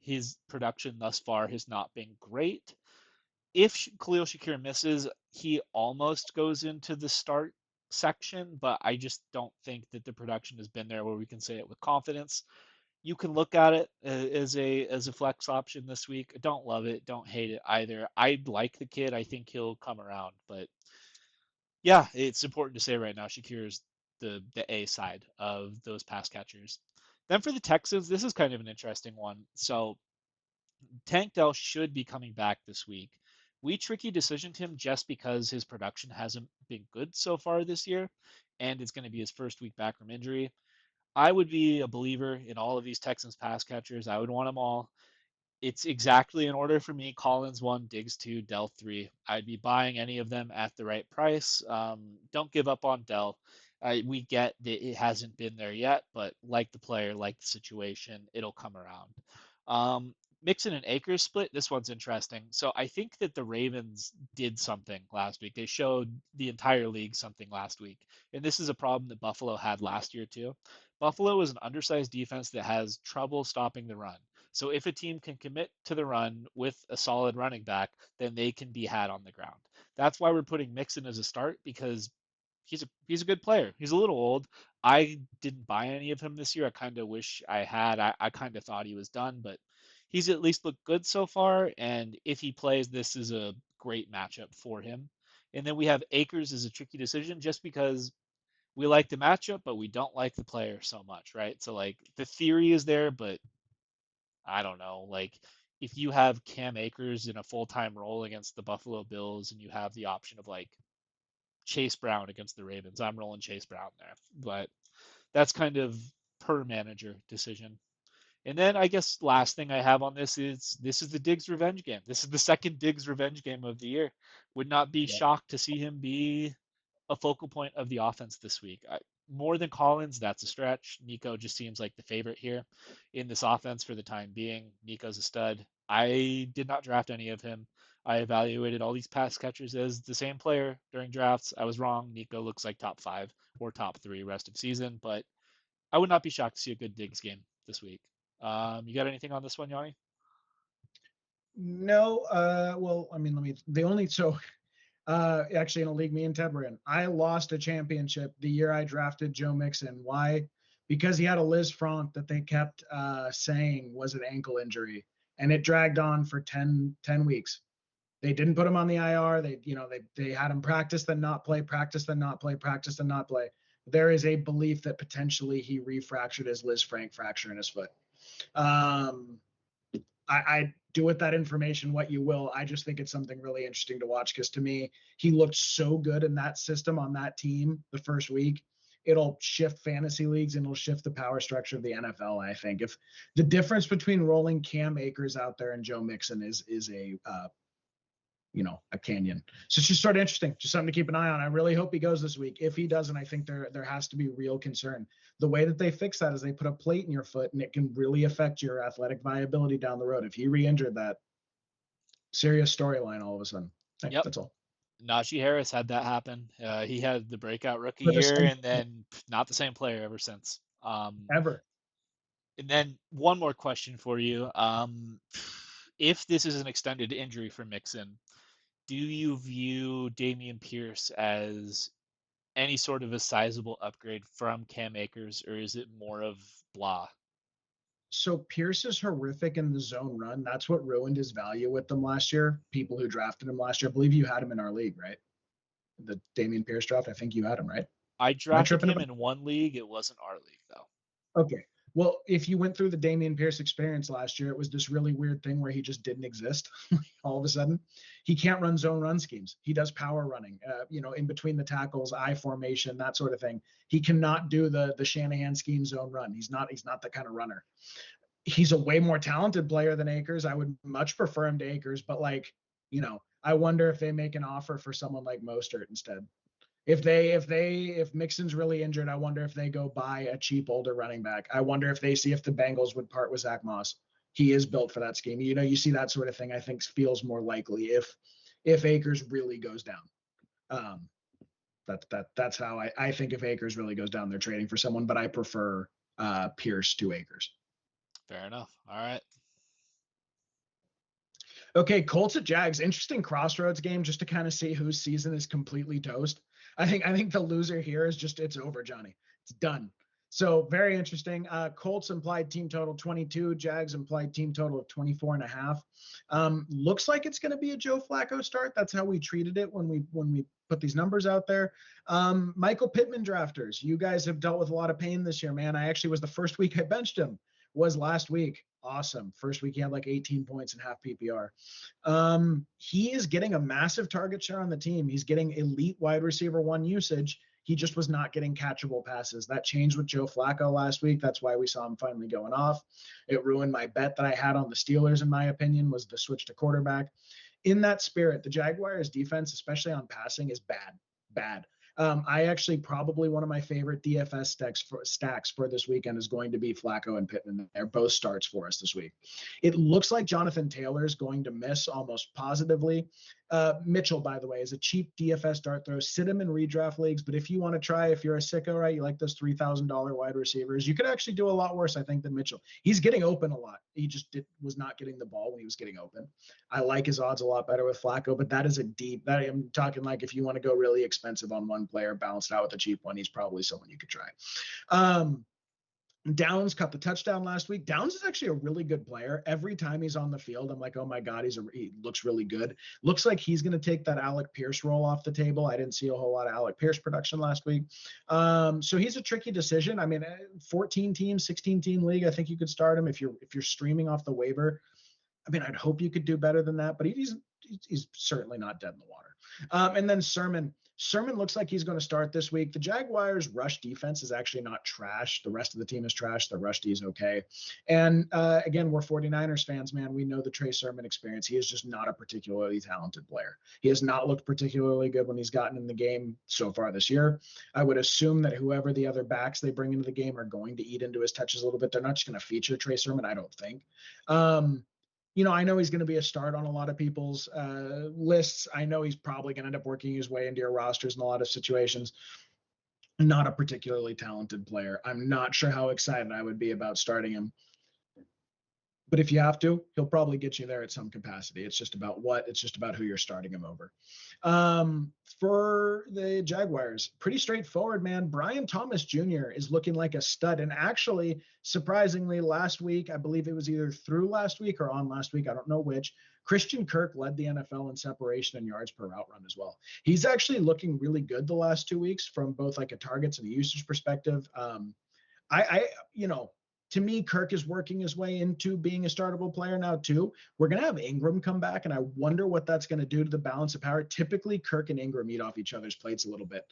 [SPEAKER 1] his production thus far has not been great. If Khalil Shakir misses, he almost goes into the start section, but I just don't think that the production has been there where we can say it with confidence. You can look at it as a flex option this week. Don't love it, don't hate it either. I like the kid. I think he'll come around, but yeah, it's important to say right now Shakir is the A side of those pass catchers. Then for the Texans, this is kind of an interesting one. So Tank Dell should be coming back this week. We tricky decisioned him just because his production hasn't been good so far this year, and it's going to be his first week back from injury. I would be a believer in all of these Texans pass catchers. I would want them all. It's exactly in order for me: Collins 1, Diggs 2, Dell 3. I'd be buying any of them at the right price. Don't give up on Dell. We get that it hasn't been there yet, but like the player, like the situation, it'll come around. Um, Mixon and Akers split. This one's interesting. So I think that the Ravens did something last week. They showed the entire league something last week. And this is a problem that Buffalo had last year, too. Buffalo is an undersized defense that has trouble stopping the run. So if a team can commit to the run with a solid running back, then they can be had on the ground. That's why we're putting Mixon as a start, because he's a good player. He's a little old. I didn't buy any of him this year. I kind of wish I had. I kind of thought he was done, but he's at least looked good so far. And if he plays, this is a great matchup for him. And then we have Akers as a tricky decision just because we like the matchup, but we don't like the player so much, right? So like the theory is there, but I don't know. Like if you have Cam Akers in a full time role against the Buffalo Bills and you have the option of like Chase Brown against the Ravens, I'm rolling Chase Brown there. But that's kind of per manager decision. And then I guess last thing I have on this is the Diggs revenge game. This is the second Diggs revenge game of the year. Would not be
[SPEAKER 2] Yeah.
[SPEAKER 1] shocked to see him be a focal point of the offense this week. More than Collins, that's a stretch. Nico just seems like the favorite here in this offense for the time being. Nico's a stud. I did not draft any of him. I evaluated all these pass catchers as the same player during drafts. I was wrong. Nico looks like top 5 or top 3 rest of season, but I would not be shocked to see a good Diggs game this week. You got anything on this one, Yanni?
[SPEAKER 2] No, well, I mean, actually in a league me and Ted were in, I lost a championship the year I drafted Joe Mixon. Why? Because he had a Liz Frank that they kept saying was an ankle injury, and it dragged on for 10 weeks. They didn't put him on the IR. They had him practice, then not play, practice, then not play, practice, then not play. There is a belief that potentially he refractured his Liz Frank fracture in his foot. I do with that information what you will. I just think it's something really interesting to watch because to me, he looked so good in that system on that team the first week. It'll shift fantasy leagues and it'll shift the power structure of the NFL. I think if the difference between rolling Cam Akers out there and Joe Mixon is a canyon. So it's just sort of interesting, just something to keep an eye on. I really hope he goes this week. If he doesn't, I think there has to be real concern. The way that they fix that is they put a plate in your foot, and it can really affect your athletic viability down the road. If he re-injured that, serious storyline all of a sudden. Hey,
[SPEAKER 1] Yep.
[SPEAKER 2] that's all.
[SPEAKER 1] Najee Harris had that happen. He had the breakout rookie
[SPEAKER 2] For the
[SPEAKER 1] year,
[SPEAKER 2] same
[SPEAKER 1] and then not the same player ever since.
[SPEAKER 2] ever.
[SPEAKER 1] And then one more question for you. If this is an extended injury for Mixon, do you view Dameon Pierce as any sort of a sizable upgrade from Cam Akers, or is it more of blah?
[SPEAKER 2] So Pierce is horrific in the zone run. That's what ruined his value with them last year. People who drafted him last year, I believe you had him in our league, right? The Dameon Pierce draft. I think you had him, right?
[SPEAKER 1] I
[SPEAKER 2] Am I
[SPEAKER 1] drafted
[SPEAKER 2] tripping
[SPEAKER 1] him
[SPEAKER 2] about?
[SPEAKER 1] in one league. It wasn't our league, though.
[SPEAKER 2] Okay. Well, if you went through the Dameon Pierce experience last year, it was this really weird thing where he just didn't exist. All of a sudden, he can't run zone run schemes. He does power running, in between the tackles, I formation, that sort of thing. He cannot do the Shanahan scheme zone run. He's not the kind of runner. He's a way more talented player than Akers. I would much prefer him to Akers, but I wonder if they make an offer for someone like Mostert instead. If Mixon's really injured, I wonder if they go buy a cheap older running back. I wonder if they see if the Bengals would part with Zach Moss. He is built for that scheme. You see that sort of thing. I think feels more likely if Akers really goes down. That's how I think if Akers really goes down, they're trading for someone. But I prefer Pierce to Akers.
[SPEAKER 1] Fair enough. All right.
[SPEAKER 2] Okay, Colts at Jags. Interesting crossroads game just to kind of see whose season is completely toast. I think the loser here is just it's over, Johnny. It's done. So very interesting. Colts implied team total 22. Jags implied team total of 24.5. Looks like it's going to be a Joe Flacco start. That's how we treated it when we put these numbers out there. Michael Pittman drafters. You guys have dealt with a lot of pain this year, man. I actually was the first week I benched him. Was last week. Awesome. First week he had like 18 points in half PPR. He is getting a massive target share on the team. He's getting elite wide receiver 1 usage. He just was not getting catchable passes. That changed with Joe Flacco last week. That's why we saw him finally going off. It ruined my bet that I had on the Steelers, in my opinion, was the switch to quarterback. In that spirit, the Jaguars defense, especially on passing, is bad. I actually probably one of my favorite DFS stacks for this weekend is going to be Flacco and Pittman. They're both starts for us this week. It looks like Jonathan Taylor is going to miss almost positively. Mitchell, by the way, is a cheap DFS dart throw. Sit him in redraft leagues, but if you want to try, if you're a sicko, right, you like those $3,000 wide receivers, you could actually do a lot worse, I think, than Mitchell. He's getting open a lot. He just was not getting the ball when he was getting open. I like his odds a lot better with Flacco, but that is I'm talking like if you want to go really expensive on one player, balanced out with a cheap one, he's probably someone you could try. Downs caught the touchdown last week. Downs is actually a really good player. Every time he's on the field, I'm like, oh my God, he looks really good. Looks like he's going to take that Alec Pierce role off the table. I didn't see a whole lot of Alec Pierce production last week. So he's a tricky decision. I mean, 14 team, 16 team league. I think you could start him if you're streaming off the waiver. I mean, I'd hope you could do better than that, but he's certainly not dead in the water. And then Sermon, Sermon looks like he's going to start this week. The Jaguars' rush defense is actually not trash. The rest of the team is trash. The rush D is okay. And again, we're 49ers fans, man. We know the Trey Sermon experience. He is just not a particularly talented player. He has not looked particularly good when he's gotten in the game so far this year. I would assume that whoever the other backs they bring into the game are going to eat into his touches a little bit. They're not just going to feature Trey Sermon, I don't think. I know he's going to be a start on a lot of people's lists. I know he's probably going to end up working his way into your rosters in a lot of situations. Not a particularly talented player. I'm not sure how excited I would be about starting him. But if you have to, he'll probably get you there at some capacity. It's just about what. It's just about who you're starting him over. For the Jaguars, pretty straightforward, man. Brian Thomas Jr. is looking like a stud. And actually, surprisingly, last week, I believe it was either through last week or on last week, I don't know which, Christian Kirk led the NFL in separation and yards per route run as well. He's actually looking really good the last 2 weeks from both like a targets and a usage perspective. To me, Kirk is working his way into being a startable player now, too. We're going to have Ingram come back, and I wonder what that's going to do to the balance of power. Typically, Kirk and Ingram eat off each other's plates a little bit.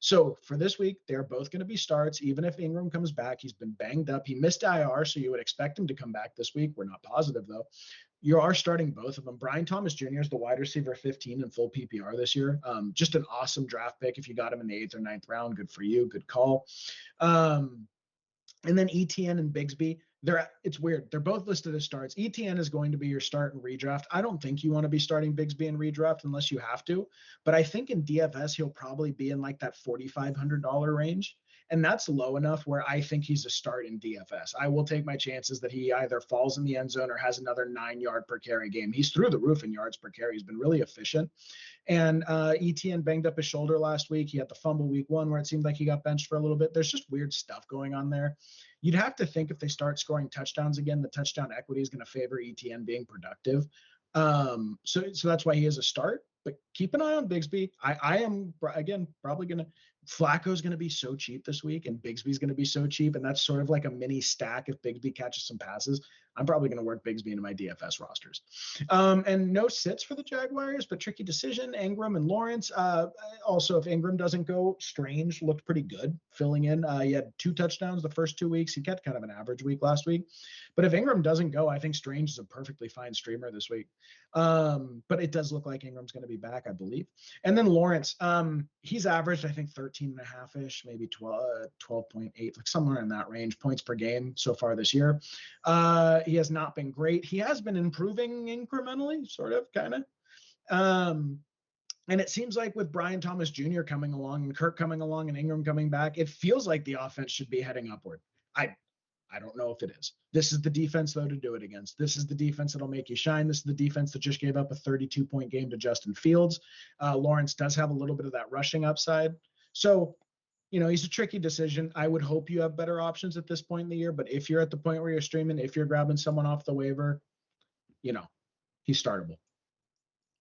[SPEAKER 2] So for this week, they're both going to be starts. Even if Ingram comes back, he's been banged up. He missed IR, so you would expect him to come back this week. We're not positive, though. You are starting both of them. Brian Thomas Jr. is the wide receiver 15 in full PPR this year. Just an awesome draft pick. If you got him in the 8th or 9th round, good for you. Good call. And then ETN and Bigsby, it's weird. They're both listed as starts. ETN is going to be your start and redraft. I don't think you want to be starting Bigsby in redraft unless you have to. But I think in DFS, he'll probably be in like that $4,500 range. And that's low enough where I think he's a start in DFS. I will take my chances that he either falls in the end zone or has another 9-yard per carry game. He's through the roof in yards per carry. He's been really efficient. And ETN banged up his shoulder last week. He had the fumble week 1 where it seemed like he got benched for a little bit. There's just weird stuff going on there. You'd have to think if they start scoring touchdowns again, the touchdown equity is going to favor ETN being productive. So that's why he is a start. But keep an eye on Bigsby. I am, again, probably going to – Flacco's going to be so cheap this week, and Bigsby's going to be so cheap, and that's sort of like a mini stack if Bigsby catches some passes. I'm probably going to work Bigsby into my DFS rosters. And no sits for the Jaguars, but tricky decision, Ingram and Lawrence. Also, if Ingram doesn't go, Strange looked pretty good filling in. He had 2 touchdowns the first 2 weeks. He kept kind of an average week last week. But if Ingram doesn't go, I think Strange is a perfectly fine streamer this week. But it does look like Ingram's going to be back, I believe. And then Lawrence, he's averaged, I think, 13.5-ish, maybe 12.8, like somewhere in that range, points per game so far this year. He has not been great. He has been improving incrementally, sort of, kind of. And it seems like with Brian Thomas Jr. coming along and Kirk coming along and Ingram coming back, it feels like the offense should be heading upward. I don't know if it is. This is the defense, though, to do it against. This is the defense that'll make you shine. This is the defense that just gave up a 32-point game to Justin Fields. Lawrence does have a little bit of that rushing upside. So, he's a tricky decision. I would hope you have better options at this point in the year. But if you're at the point where you're streaming, if you're grabbing someone off the waiver, he's startable.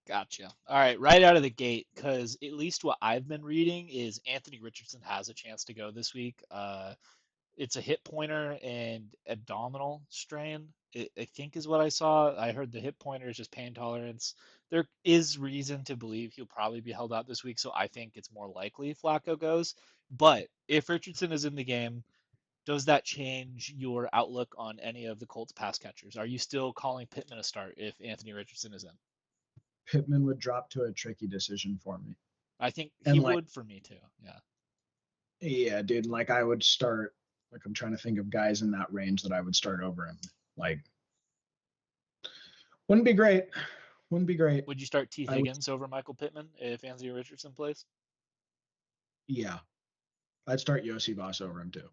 [SPEAKER 1] Gotcha. All right, right out of the gate, because at least what I've been reading is Anthony Richardson has a chance to go this week. It's a hip pointer and abdominal strain, I think is what I saw. I heard the hip pointer is just pain tolerance. There is reason to believe he'll probably be held out this week, so I think it's more likely Flacco goes. But if Richardson is in the game, does that change your outlook on any of the Colts pass catchers? Are you still calling Pittman a start if Anthony Richardson is in?
[SPEAKER 2] Pittman would drop to a tricky decision for me.
[SPEAKER 1] I think he would for me too. Yeah.
[SPEAKER 2] Yeah, dude. Like I would start. Like I'm trying to think of guys in that range that I would start over him. Like, wouldn't be great. Wouldn't be great.
[SPEAKER 1] Would you start T. Higgins over Michael Pittman if Anthony Richardson plays?
[SPEAKER 2] Yeah, I'd start Yossi Voss over him too.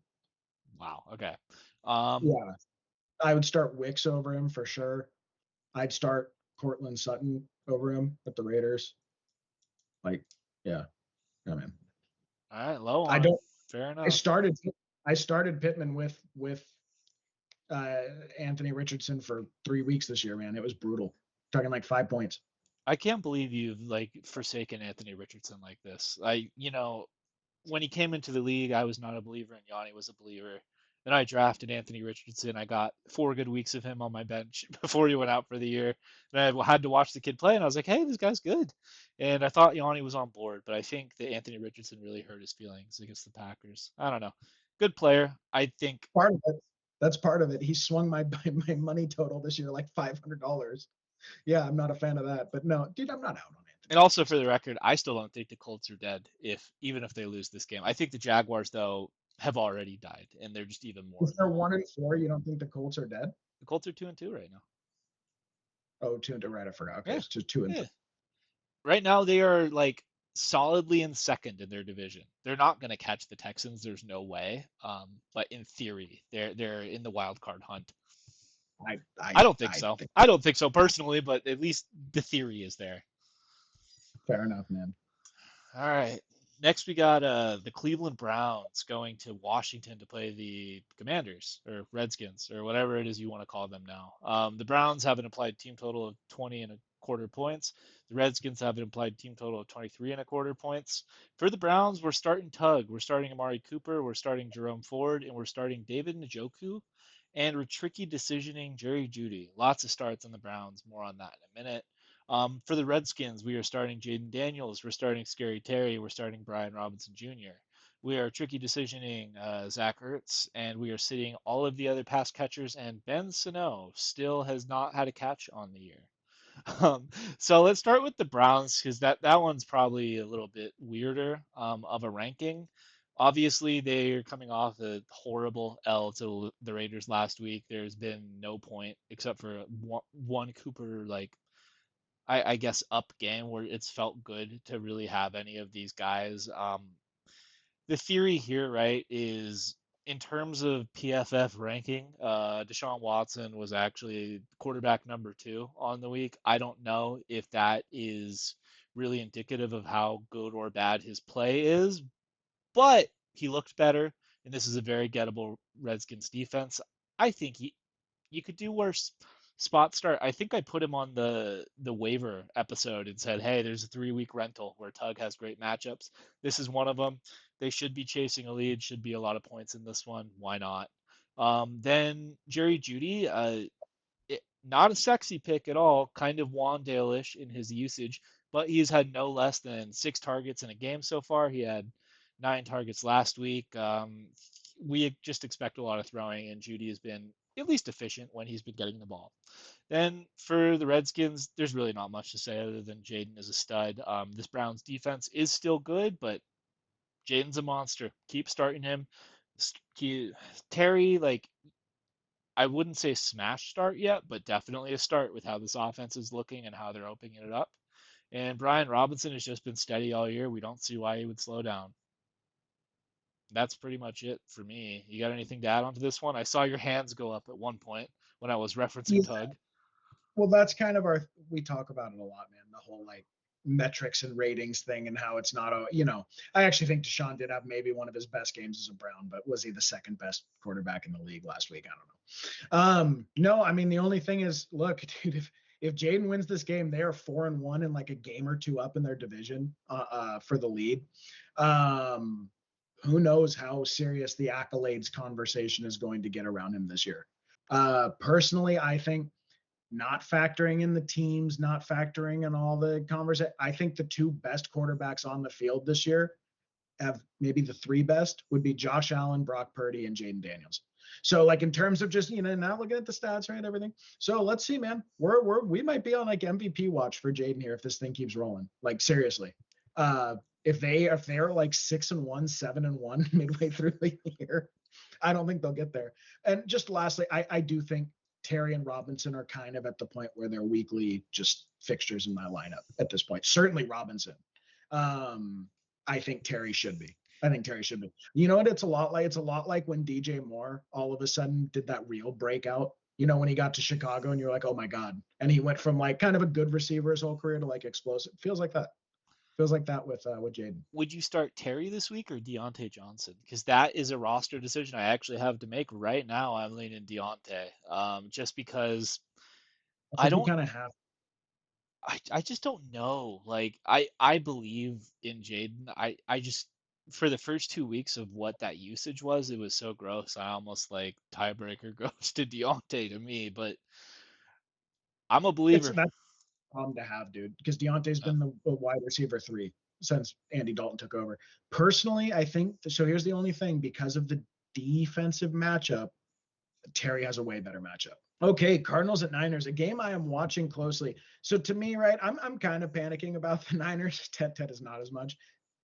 [SPEAKER 1] Wow. Okay.
[SPEAKER 2] Yeah, I would start Wicks over him for sure. I'd start Cortland Sutton over him at the Raiders. Like, yeah, man.
[SPEAKER 1] All right, low on.
[SPEAKER 2] I don't.
[SPEAKER 1] Fair enough.
[SPEAKER 2] I started Pittman with Anthony Richardson for 3 weeks this year, man. It was brutal. Talking like 5 points.
[SPEAKER 1] I can't believe you've forsaken Anthony Richardson like this. When he came into the league, I was not a believer, and Yanni was a believer. Then I drafted Anthony Richardson. I got 4 good weeks of him on my bench before he went out for the year. And I had to watch the kid play, and I was like, hey, this guy's good. And I thought Yanni was on board, but I think that Anthony Richardson really hurt his feelings against the Packers. I don't know. Good player. I think.
[SPEAKER 2] Part of it. That's part of it. He swung my money total this year like $500. Yeah, I'm not a fan of that. But no, dude, I'm not out on
[SPEAKER 1] And
[SPEAKER 2] Anthony
[SPEAKER 1] also for
[SPEAKER 2] Richardson.
[SPEAKER 1] the record, I still don't think the Colts are dead. Even if they lose this game, I think the Jaguars though have already died, and they're just even more
[SPEAKER 2] If
[SPEAKER 1] in the
[SPEAKER 2] they're
[SPEAKER 1] hole.
[SPEAKER 2] 1-4, you don't think the Colts are dead?
[SPEAKER 1] The Colts are 2-2 right now.
[SPEAKER 2] Oh, 2-2, right. I forgot. Okay,
[SPEAKER 1] Yeah,
[SPEAKER 2] it's just 2-3.
[SPEAKER 1] yeah. Right now they are like solidly in second in their division. They're not going to catch the Texans. There's no way. But in theory, they're in the wild card hunt. I don't think
[SPEAKER 2] I
[SPEAKER 1] so.
[SPEAKER 2] think
[SPEAKER 1] I don't think so personally, but at least the theory is there.
[SPEAKER 2] fair enough, man.
[SPEAKER 1] All right. Next, we got the Cleveland Browns going to Washington to play the Commanders or Redskins or whatever it is you want to call them now. The Browns have an implied team total of 20 and a quarter points. The Redskins have an implied team total of 23 and a quarter points. For the Browns, we're starting Tug, we're starting Amari Cooper, we're starting Jerome Ford, and we're starting David Njoku. And we're tricky decisioning Jerry Jeudy. Lots of starts on the Browns. More on that in a minute. For the Redskins, we are starting Jaden Daniels. We're starting Scary Terry. We're starting Brian Robinson Jr. We are tricky decisioning Zach Ertz, and we are sitting all of the other pass catchers. And Ben Sano still has not had a catch on the year. Um, so let's start with the Browns because that one's probably a little bit weirder of a ranking. Obviously, they're coming off a horrible L to the Raiders last week. There's been no point except for one Cooper I guess up game where it's felt good to really have any of these guys. The theory here, right, is in terms of PFF ranking, Deshaun Watson was actually quarterback number 2 on the week. I don't know if that is really indicative of how good or bad his play is, but he looked better, and this is a very gettable Redskins defense. I think you could do worse. Spot start. I think I put him on the waiver episode and said, "Hey, there's a 3 week rental where Tug has great matchups. This is one of them. They should be chasing a lead. Should be a lot of points in this one. Why not?" Then Jerry Jeudy, not a sexy pick at all. Kind of Wandale-ish in his usage, but he's had no less than 6 targets in a game so far. He had 9 targets last week. We just expect a lot of throwing, and Jeudy has been at least efficient when he's been getting the ball. Then for the Redskins, there's really not much to say other than Jaden is a stud. This Browns defense is still good, but Jaden's a monster. Keep starting him. Terry, like, I wouldn't say smash start yet, but definitely a start with how this offense is looking and how they're opening it up. And Brian Robinson has just been steady all year. We don't see why he would slow down. That's pretty much it for me. You got anything to add on to this one? I saw your hands go up at one point when I was referencing
[SPEAKER 2] Yeah,
[SPEAKER 1] Tug.
[SPEAKER 2] well, that's kind of we talk about it a lot, man. The whole like metrics and ratings thing and how it's not I actually think Deshaun did have maybe one of his best games as a Brown, but was he the second best quarterback in the league last week? I don't know. No, I mean the only thing is, look, dude, if Jaden wins this game, they are 4-1 and like a game or two up in their division for the lead. Um, who knows how serious the accolades conversation is going to get around him this year. Personally, I think not factoring in the teams, not factoring in all the conversation. I think the 2 best quarterbacks on the field this year have maybe the 3 best would be Josh Allen, Brock Purdy, and Jaden Daniels. So like in terms of just, not looking at the stats, right, everything. So let's see, man. We might be on like MVP watch for Jaden here if this thing keeps rolling. Like seriously. If they're like 6-1, 7-1 midway through the year, I don't think they'll get there. And just lastly, I do think Terry and Robinson are kind of at the point where they're weekly just fixtures in my lineup at this point. Certainly Robinson. I think Terry should be. I think Terry should be. You know what? It's a lot like when DJ Moore all of a sudden did that real breakout. When he got to Chicago and you're like, oh my God. And he went from like kind of a good receiver his whole career to like explosive. Feels like that. Feels like that with Jaden.
[SPEAKER 1] Would you start Terry this week or Deontay Johnson? Because that is a roster decision I actually have to make right now. I'm leaning Deontay, just because
[SPEAKER 2] I
[SPEAKER 1] I
[SPEAKER 2] think you
[SPEAKER 1] don't
[SPEAKER 2] kind of have.
[SPEAKER 1] I just don't know. Like I believe in Jaden. I just for the first 2 weeks of what that usage was, it was so gross. I almost like tiebreaker goes to Deontay to me, but I'm a believer.
[SPEAKER 2] That's a problem to have, dude, because Deontay's
[SPEAKER 1] Uh,
[SPEAKER 2] been the wide receiver 3 since Andy Dalton took over. Personally, I think so. Here's the only thing: because of the defensive matchup, Terry has a way better matchup. Okay, Cardinals at Niners, a game I am watching closely. So to me, right, I'm kind of panicking about the Niners. Ted is not as much.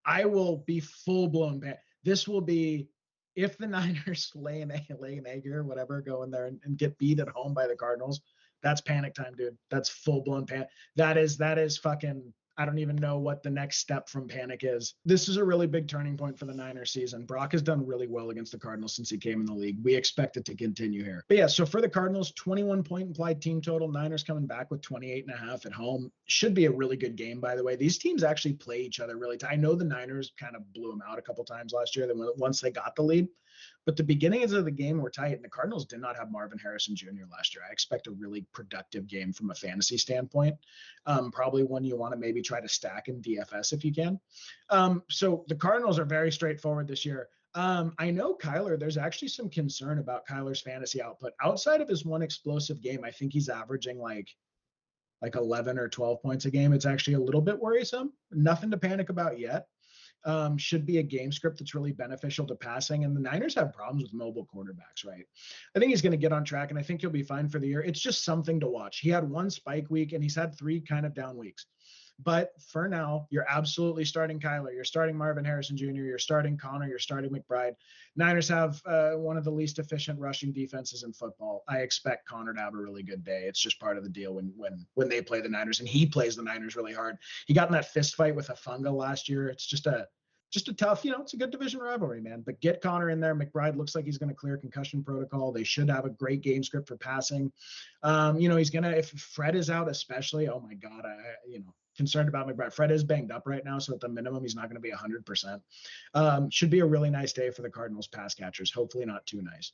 [SPEAKER 2] I will be full blown. This will be if the Niners lay an egg or whatever, go in there and get beat at home by the Cardinals. That's panic time, dude. That's full blown panic. That is fucking. I don't even know what the next step from panic is. This is a really big turning point for the Niners season. Brock has done really well against the Cardinals since he came in the league. We expect it to continue here. But yeah, so for the Cardinals, 21-point implied team total. Niners coming back with 28.5 at home. Should be a really good game, by the way. These teams actually play each other really tight. I know the Niners kind of blew them out a couple times last year. Then once they got the lead, but the beginnings of the game were tight, and the Cardinals did not have Marvin Harrison Jr. last year. I expect a really productive game from a fantasy standpoint. Probably one you want to maybe try to stack in DFS if you can. So the Cardinals are very straightforward this year. I know Kyler, there's actually some concern about Kyler's fantasy output. Outside of his one explosive game, I think he's averaging like 11 or 12 points a game. It's actually a little bit worrisome. Nothing to panic about yet. Should be a game script that's really beneficial to passing. And the Niners have problems with mobile quarterbacks, right? I think he's going to get on track, and I think he'll be fine for the year. It's just something to watch. He had one spike week, and he's had 3 kind of down weeks. But for now, you're absolutely starting Kyler. You're starting Marvin Harrison Jr. You're starting Connor. You're starting McBride. Niners have one of the least efficient rushing defenses in football. I expect Connor to have a really good day. It's just part of the deal when they play the Niners, and he plays the Niners really hard. He got in that fist fight with Afunga last year. It's just a tough, it's a good division rivalry, man. But get Connor in there. McBride looks like he's going to clear concussion protocol. They should have a great game script for passing. He's going to, if Fred is out, especially, oh my God, concerned about McBride. Fred is banged up right now, so at the minimum, he's not going to be 100%. Should be a really nice day for the Cardinals pass catchers. Hopefully not too nice.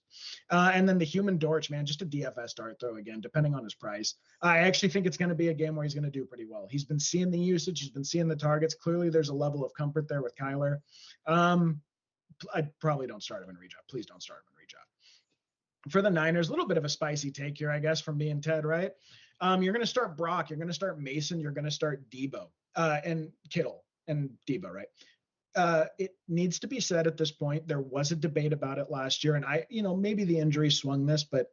[SPEAKER 2] And then the human Dortch, man, just a DFS dart throw again, depending on his price. I actually think it's going to be a game where he's going to do pretty well. He's been seeing the usage. He's been seeing the targets. Clearly, there's a level of comfort there with Kyler. I probably don't start him in redraft. Please don't start him in redraft. For the Niners, a little bit of a spicy take here, I guess, from me and Ted, right? You're going to start Brock. You're going to start Mason. You're going to start Debo and Kittle and Debo, right? It needs to be said at this point, there was a debate about it last year, and maybe the injury swung this, but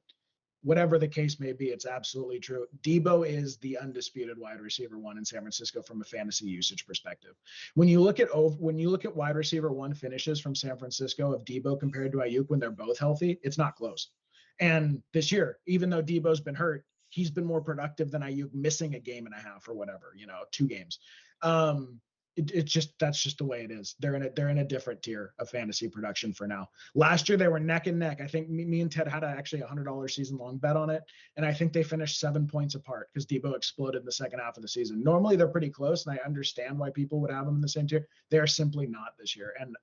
[SPEAKER 2] whatever the case may be, it's absolutely true. Debo is the undisputed wide receiver 1 in San Francisco from a fantasy usage perspective. When you look at wide receiver 1 finishes from San Francisco of Debo compared to Ayuk when they're both healthy, it's not close. And this year, even though Debo's been hurt, he's been more productive than Ayuk missing a game and a half or whatever, 2 games. That's just the way it is. They're in a different tier of fantasy production for now. Last year they were neck and neck. I think me and Ted had actually $100 season long bet on it, and I think they finished 7 points apart because Debo exploded in the second half of the season. Normally they're pretty close, and I understand why people would have them in the same tier. They are simply not this year, and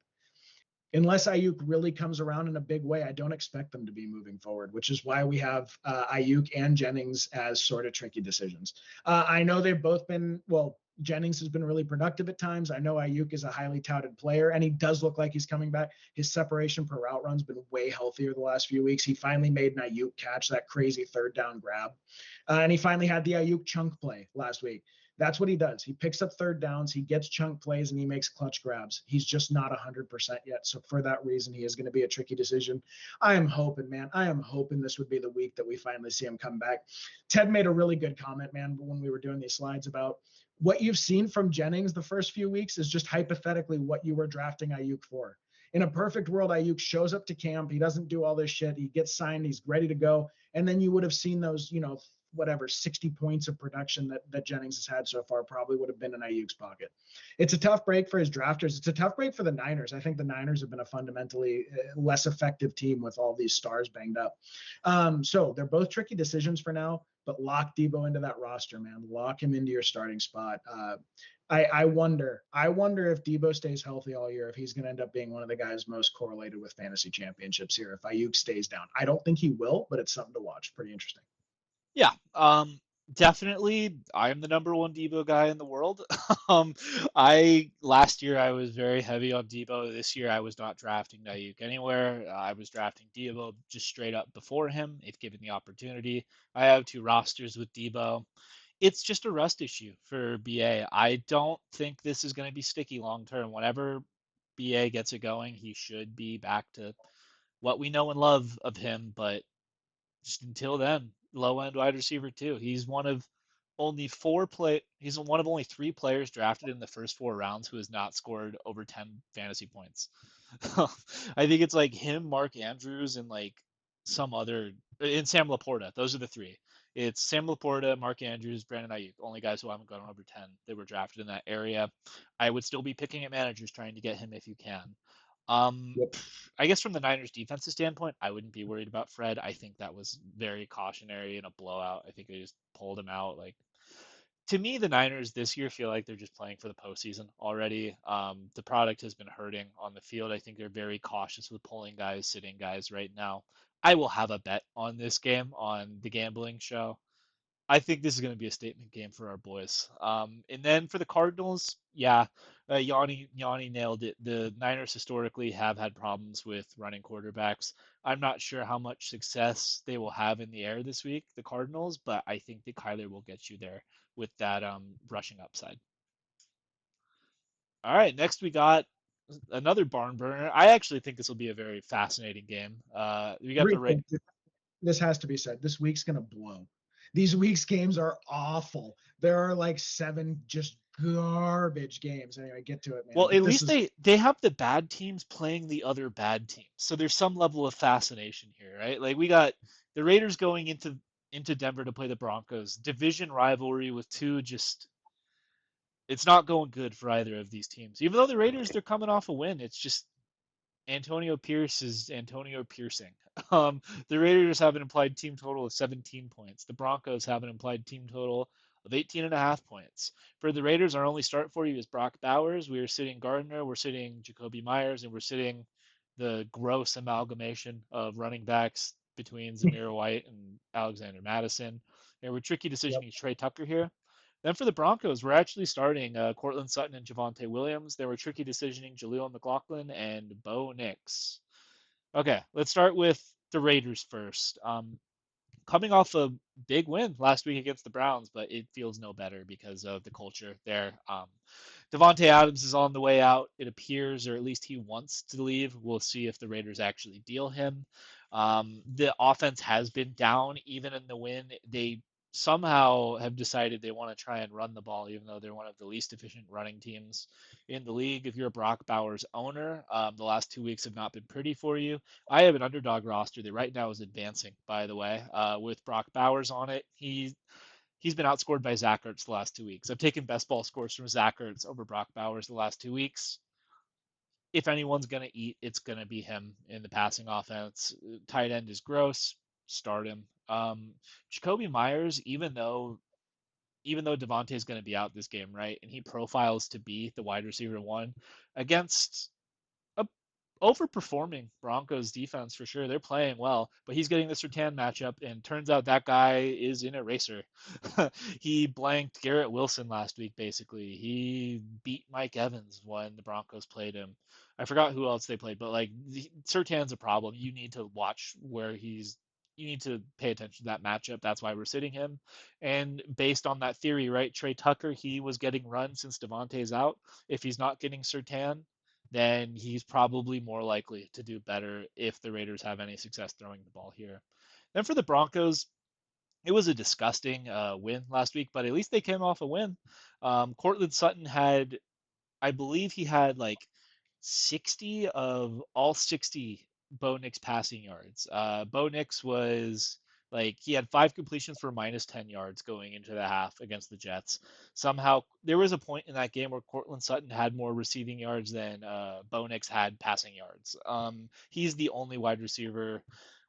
[SPEAKER 2] unless Ayuk really comes around in a big way, I don't expect them to be moving forward, which is why we have Ayuk and Jennings as sort of tricky decisions. I know they've both been, Jennings has been really productive at times. I know Ayuk is a highly touted player, and he does look like he's coming back. His separation per route run's been way healthier the last few weeks. He finally made an Ayuk catch, that crazy 3rd down grab. And he finally had the Ayuk chunk play last week. That's what he does. He picks up 3rd downs, he gets chunk plays, and he makes clutch grabs. He's just not 100% yet. So for that reason, he is going to be a tricky decision. I am hoping this would be the week that we finally see him come back. Ted made a really good comment, man, when we were doing these slides about what you've seen from Jennings the first few weeks is just hypothetically what you were drafting Ayuk for. In a perfect world, Ayuk shows up to camp. He doesn't do all this shit. He gets signed. He's ready to go. And then you would have seen those, 60 points of production that Jennings has had so far probably would have been in Ayuk's pocket. It's a tough break for his drafters. It's a tough break for the Niners. I think the Niners have been a fundamentally less effective team with all these stars banged up. So they're both tricky decisions for now, but lock Debo into that roster, man. Lock him into your starting spot. I wonder if Debo stays healthy all year, if he's going to end up being one of the guys most correlated with fantasy championships here, if Ayuk stays down. I don't think he will, but it's something to watch. Pretty interesting.
[SPEAKER 1] Yeah. Definitely, I'm the number one Debo guy in the world. Um, I last year I was very heavy on Debo. This year I was not drafting Ayuk anywhere. I was drafting Debo just straight up before him, if given the opportunity. I have two rosters with Debo. It's just a rust issue for BA. I don't think this is going to be sticky long term. Whenever BA gets it going, he should be back to what we know and love of him, but just until then, low end wide receiver too. He's one of only three players drafted in the first four rounds who has not scored over 10 fantasy points. I think it's like him, Mark Andrews, and like some other in Sam Laporta. Those are the three. It's Sam Laporta, Mark Andrews, Brandon Ayuk, only guys who haven't gone over 10 that were drafted in that area. I would still be picking at managers trying to get him if you can.
[SPEAKER 2] Yep.
[SPEAKER 1] I guess from the Niners defensive standpoint, I wouldn't be worried about Fred. I think that was very cautionary in a blowout. I think they just pulled him out. Like to me, the Niners this year feel like they're just playing for the postseason already. The product has been hurting on the field. I think they're very cautious with pulling guys, sitting guys right now. I will have a bet on this game on the gambling show. I think this is going to be a statement game for our boys. And then for the Cardinals, yeah, Yanni nailed it. The Niners historically have had problems with running quarterbacks. I'm not sure how much success they will have in the air this week, the Cardinals, but I think that Kyler will get you there with that rushing upside. All right, next we got another barn burner. I actually think this will be a very fascinating game. We got the
[SPEAKER 2] Three
[SPEAKER 1] right.
[SPEAKER 2] things. This has to be said. This week's gonna blow. These week's games are awful. There are like 7 just garbage games. Anyway, get to it, man.
[SPEAKER 1] Well,
[SPEAKER 2] But
[SPEAKER 1] at
[SPEAKER 2] this
[SPEAKER 1] least
[SPEAKER 2] is
[SPEAKER 1] they have the bad teams playing the other bad teams. So there's some level of fascination here, right? Like we got the Raiders going into Denver to play the Broncos. Division rivalry with two just it's not going good for either of these teams. Even though the Raiders they're coming off a win, it's just Antonio Pierce is Antonio Piercing. The Raiders have an implied team total of 17 points. The Broncos have an implied team total of 18 and a half points. For the Raiders, our only start for you is Brock Bowers. We are sitting Gardner, we're sitting Jacoby Myers, and we're sitting the gross amalgamation of running backs between Zamir White and Alexander Madison. And we're tricky
[SPEAKER 2] yep.
[SPEAKER 1] decisioning Trey Tucker here. Then for the Broncos, we're actually starting Cortland Sutton and Javonte Williams. They were tricky decisioning Jaleel McLaughlin and Bo Nix. Okay, let's start with the Raiders first. Coming off a big win last week against the Browns, but it feels no better because of the culture there. Devontae Adams is on the way out, it appears, or at least he wants to leave. We'll see if the Raiders actually deal him. The offense has been down even in the win. They somehow have decided they want to try and run the ball, even though they're one of the least efficient running teams in the league. If you're a Brock Bowers owner, the last 2 weeks have not been pretty for you. I have an underdog roster that right now is advancing, by the way, with Brock Bowers on it. He's been outscored by Zach Ertz the last 2 weeks. I've taken best ball scores from Zach Ertz over Brock Bowers the last 2 weeks. If anyone's going to eat, it's going to be him in the passing offense. Tight end is gross. Start him. Jacoby Myers, even though Devontae is going to be out this game, right, and he profiles to be the wide receiver one against a overperforming Broncos defense for sure. They're playing well, but he's getting the Sertan matchup, and turns out that guy is in a racer. He blanked Garrett Wilson last week, basically. He beat Mike Evans when the Broncos played him. I forgot who else they played, but like Sertan's a problem. You need to watch where he's. You need to pay attention to that matchup. That's why we're sitting him. And based on that theory, right, Trey Tucker, he was getting run since Devontae's out. If he's not getting Sertan, then he's probably more likely to do better if the Raiders have any success throwing the ball here. Then for the Broncos, it was a disgusting win last week, but at least they came off a win. Cortland Sutton had, I believe he had like 60 of all 60 Bo Nix passing yards. Bo Nix was like he had 5 completions for minus 10 yards going into the half against the Jets. Somehow there was a point in that game where Cortland Sutton had more receiving yards than Bo Nix had passing yards. He's the only wide receiver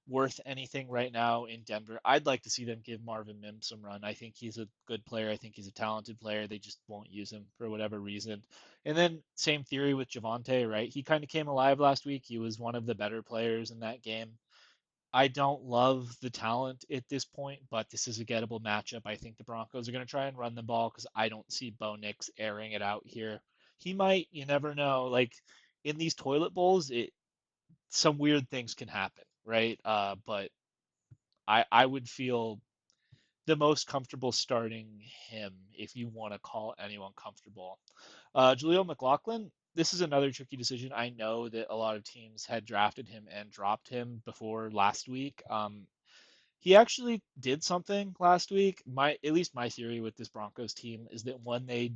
[SPEAKER 1] worth anything right now in Denver. I'd like to see them give Marvin Mims some run. I think he's a good player. I think he's a talented player. They just won't use him for whatever reason. And then same theory with Javonte, right? He kind of came alive last week. He was one of the better players in that game. I don't love the talent at this point, but this is a gettable matchup. I think the Broncos are going to try and run the ball because I don't see Bo Nix airing it out here. He might, you never know. Like in these toilet bowls, some weird things can happen, right? But I would feel the most comfortable starting him if you want to call anyone comfortable. Jaleel McLaughlin, this is another tricky decision. I know that a lot of teams had drafted him and dropped him before last week. He actually did something last week. At least my theory with this Broncos team is that when they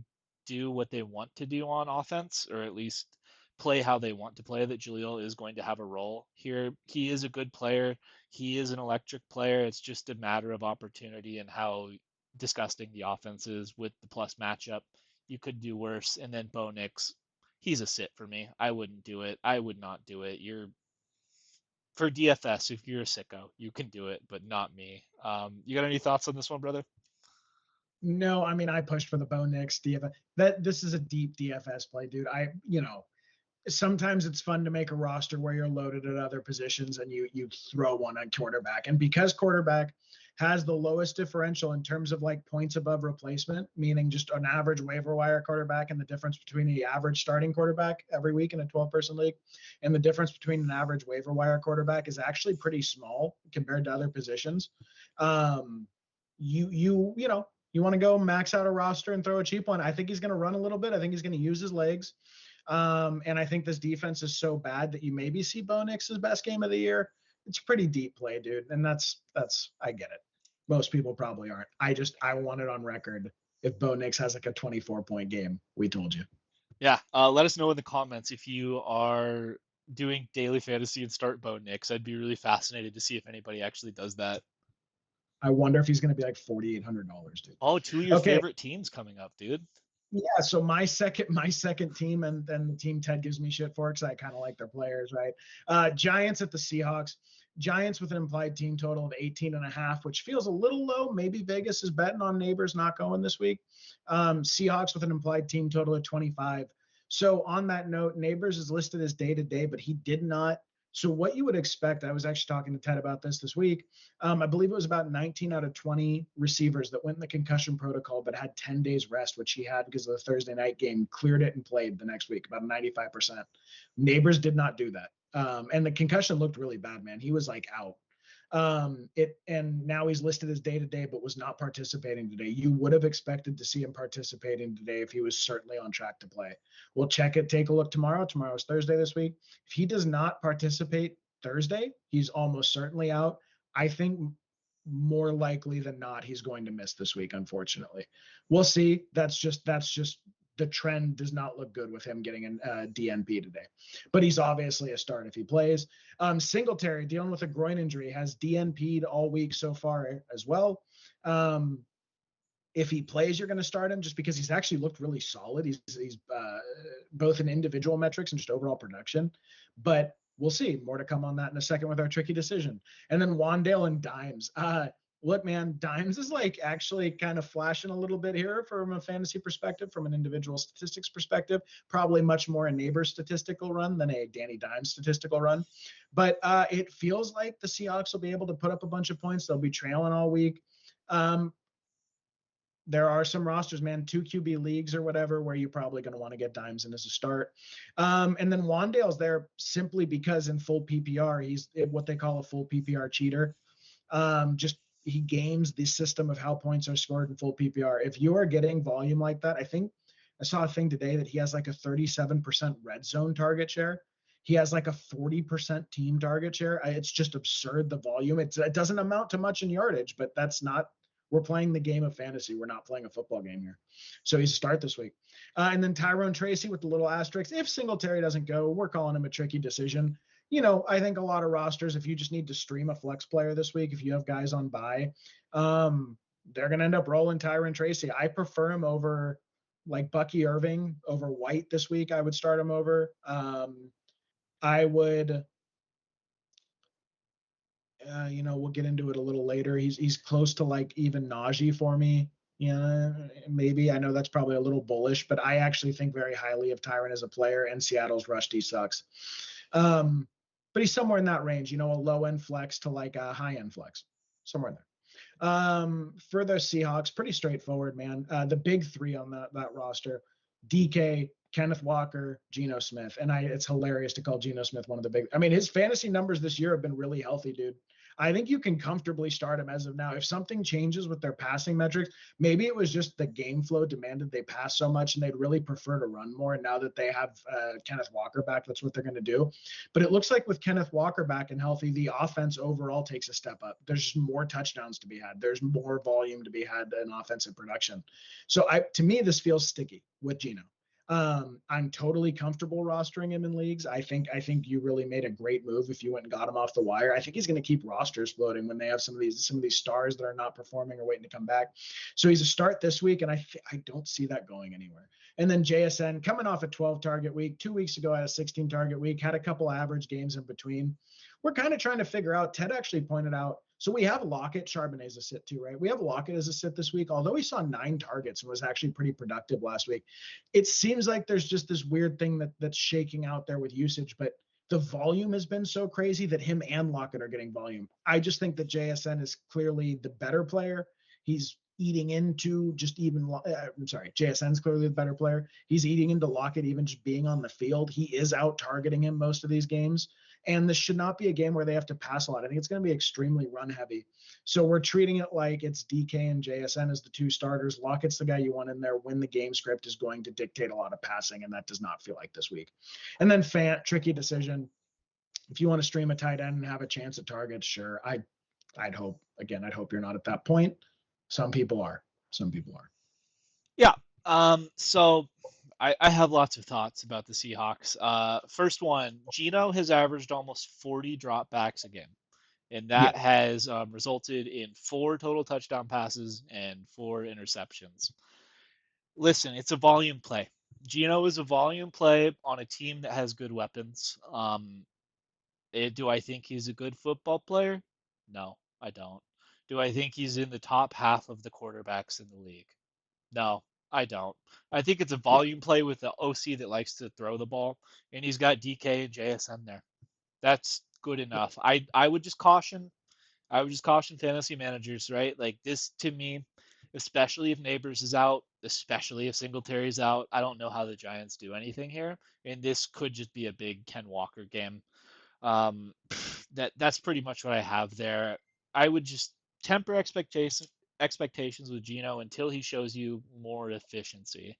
[SPEAKER 1] do what they want to do on offense, or at least play how they want to play, that Jaleel is going to have a role here. He is a good player. He is an electric player. It's just a matter of opportunity and how disgusting the offense is with the plus matchup. You could do worse. And then Bo Nix, he's a sit for me. I wouldn't do it. I would not do it. You're for DFS, if you're a sicko, you can do it, but not me. You got any thoughts on this one, brother?
[SPEAKER 2] No, I mean I pushed for the Bo Nix DFS. This is a deep DFS play, dude. Sometimes it's fun to make a roster where you're loaded at other positions and you throw one on quarterback. And because quarterback has the lowest differential in terms of like points above replacement, meaning just an average waiver wire quarterback and the difference between the average starting quarterback every week in a 12-person league and the difference between an average waiver wire quarterback is actually pretty small compared to other positions. You want to go max out a roster and throw a cheap one. I think he's going to run a little bit. I think he's going to use his legs. And I think this defense is so bad that you maybe see Bo Nix's best game of the year. It's pretty deep play, dude. And that's I get it. Most people probably aren't. I want it on record. If Bo Nix has like a 24-point game, we told you.
[SPEAKER 1] Yeah, let us know in the comments if you are doing daily fantasy and start Bo Nix. I'd be really fascinated to see if anybody actually does that.
[SPEAKER 2] I wonder if he's going to be like $4,800, dude.
[SPEAKER 1] Oh, two of your
[SPEAKER 2] Okay.
[SPEAKER 1] favorite teams coming up, dude.
[SPEAKER 2] Yeah, so my second team, and then the team Ted gives me shit for because I kind of like their players, right? Giants at the Seahawks. Giants with an implied team total of 18.5, which feels a little low. Maybe Vegas is betting on Neighbors not going this week. Seahawks with an implied team total of 25. So on that note, Neighbors is listed as day-to-day, but he did not. So what you would expect, I was actually talking to Ted about this week. I believe it was about 19 out of 20 receivers that went in the concussion protocol, but had 10 days rest, which he had because of the Thursday night game, cleared it and played the next week, about 95%. Neighbors did not do that. And the concussion looked really bad, man. He was like out. And now he's listed as day-to-day, but was not participating today. You would have expected to see him participating today if he was certainly on track to play. We'll check it, take a look tomorrow. Tomorrow's Thursday this week. If he does not participate Thursday, he's almost certainly out. I think more likely than not, he's going to miss this week, unfortunately. We'll see. That's just the trend does not look good with him getting a DNP today. But he's obviously a start if he plays. Singletary, dealing with a groin injury, has DNP'd all week so far as well. If he plays, you're going to start him just because he's actually looked really solid. He's both in individual metrics and just overall production. But we'll see. More to come on that in a second with our tricky decision. And then Wandale and Dimes. Look, man, Dimes is like actually kind of flashing a little bit here from a fantasy perspective, from an individual statistics perspective. Probably much more a neighbor statistical run than a Danny Dimes statistical run. But it feels like the Seahawks will be able to put up a bunch of points. They'll be trailing all week. There are some rosters, man, 2 QB leagues or whatever, where you're probably going to want to get Dimes in as a start. And then Wandale's there simply because in full PPR, he's what they call a full PPR cheater. He games the system of how points are scored in full PPR. If you are getting volume like that, I think I saw a thing today that he has like a 37% red zone target share. He has like a 40% team target share. It's just absurd, the volume. It doesn't amount to much in yardage, but we're playing the game of fantasy. We're not playing a football game here. So he's a start this week. And then Tyrone Tracy with the little asterisk. If Singletary doesn't go, we're calling him a tricky decision. I think a lot of rosters, if you just need to stream a flex player this week, if you have guys on bye, they're going to end up rolling Tyrone Tracy. I prefer him over like Bucky Irving over White this week. I would start him over. I would... we'll get into it a little later. He's close to like even Najee for me. Maybe. I know that's probably a little bullish, but I actually think very highly of Tyron as a player, and Seattle's rush D sucks. but he's somewhere in that range, a low end flex to like a high end flex, somewhere in there. For the Seahawks, pretty straightforward, man. The big three on that roster: DK, Kenneth Walker, Geno Smith. And it's hilarious to call Geno Smith one of the big. I mean, his fantasy numbers this year have been really healthy, dude. I think you can comfortably start him as of now. If something changes with their passing metrics, maybe it was just the game flow demanded they pass so much and they'd really prefer to run more. And now that they have Kenneth Walker back, that's what they're going to do. But it looks like with Kenneth Walker back and healthy, the offense overall takes a step up. There's just more touchdowns to be had. There's more volume to be had in offensive production. So to me, this feels sticky with Geno. I'm totally comfortable rostering him in leagues. I think you really made a great move if you went and got him off the wire. I think he's going to keep rosters floating when they have some of these stars that are not performing or waiting to come back. So he's a start this week, and I don't see that going anywhere. And then JSN coming off a 12 target week, 2 weeks ago had a 16 target week, had a couple average games in between. We're kind of trying to figure out. Ted actually pointed out. So we have Lockett. Charbonnet's a sit too, right? We have Lockett as a sit this week, although he saw 9 targets and was actually pretty productive last week. It seems like there's just this weird thing that's shaking out there with usage, but the volume has been so crazy that him and Lockett are getting volume. I just think that JSN is clearly the better player. He's eating into just even, JSN's clearly the better player. He's eating into Lockett even just being on the field. He is out targeting him most of these games. And this should not be a game where they have to pass a lot. I think it's going to be extremely run heavy. So we're treating it like it's DK and JSN as the 2 starters. Lockett's the guy you want in there when the game script is going to dictate a lot of passing, and that does not feel like this week. And then Fant, tricky decision. If you want to stream a tight end and have a chance at targets, sure. I'd hope you're not at that point. Some people are.
[SPEAKER 1] Yeah. So I have lots of thoughts about the Seahawks. First one, Geno has averaged almost 40 dropbacks a game, and that has resulted in 4 total touchdown passes and 4 interceptions. Listen, it's a volume play. Geno is a volume play on a team that has good weapons. Do I think he's a good football player? No, I don't. Do I think he's in the top half of the quarterbacks in the league? No, I don't. I think it's a volume play with the OC that likes to throw the ball, and he's got DK and JSN there. That's good enough. I would just caution fantasy managers, right? Like this to me, especially if Neighbors is out, especially if Singletary's out, I don't know how the Giants do anything here. And this could just be a big Ken Walker game. That's pretty much what I have there. I would just temper expectations with Geno until he shows you more efficiency.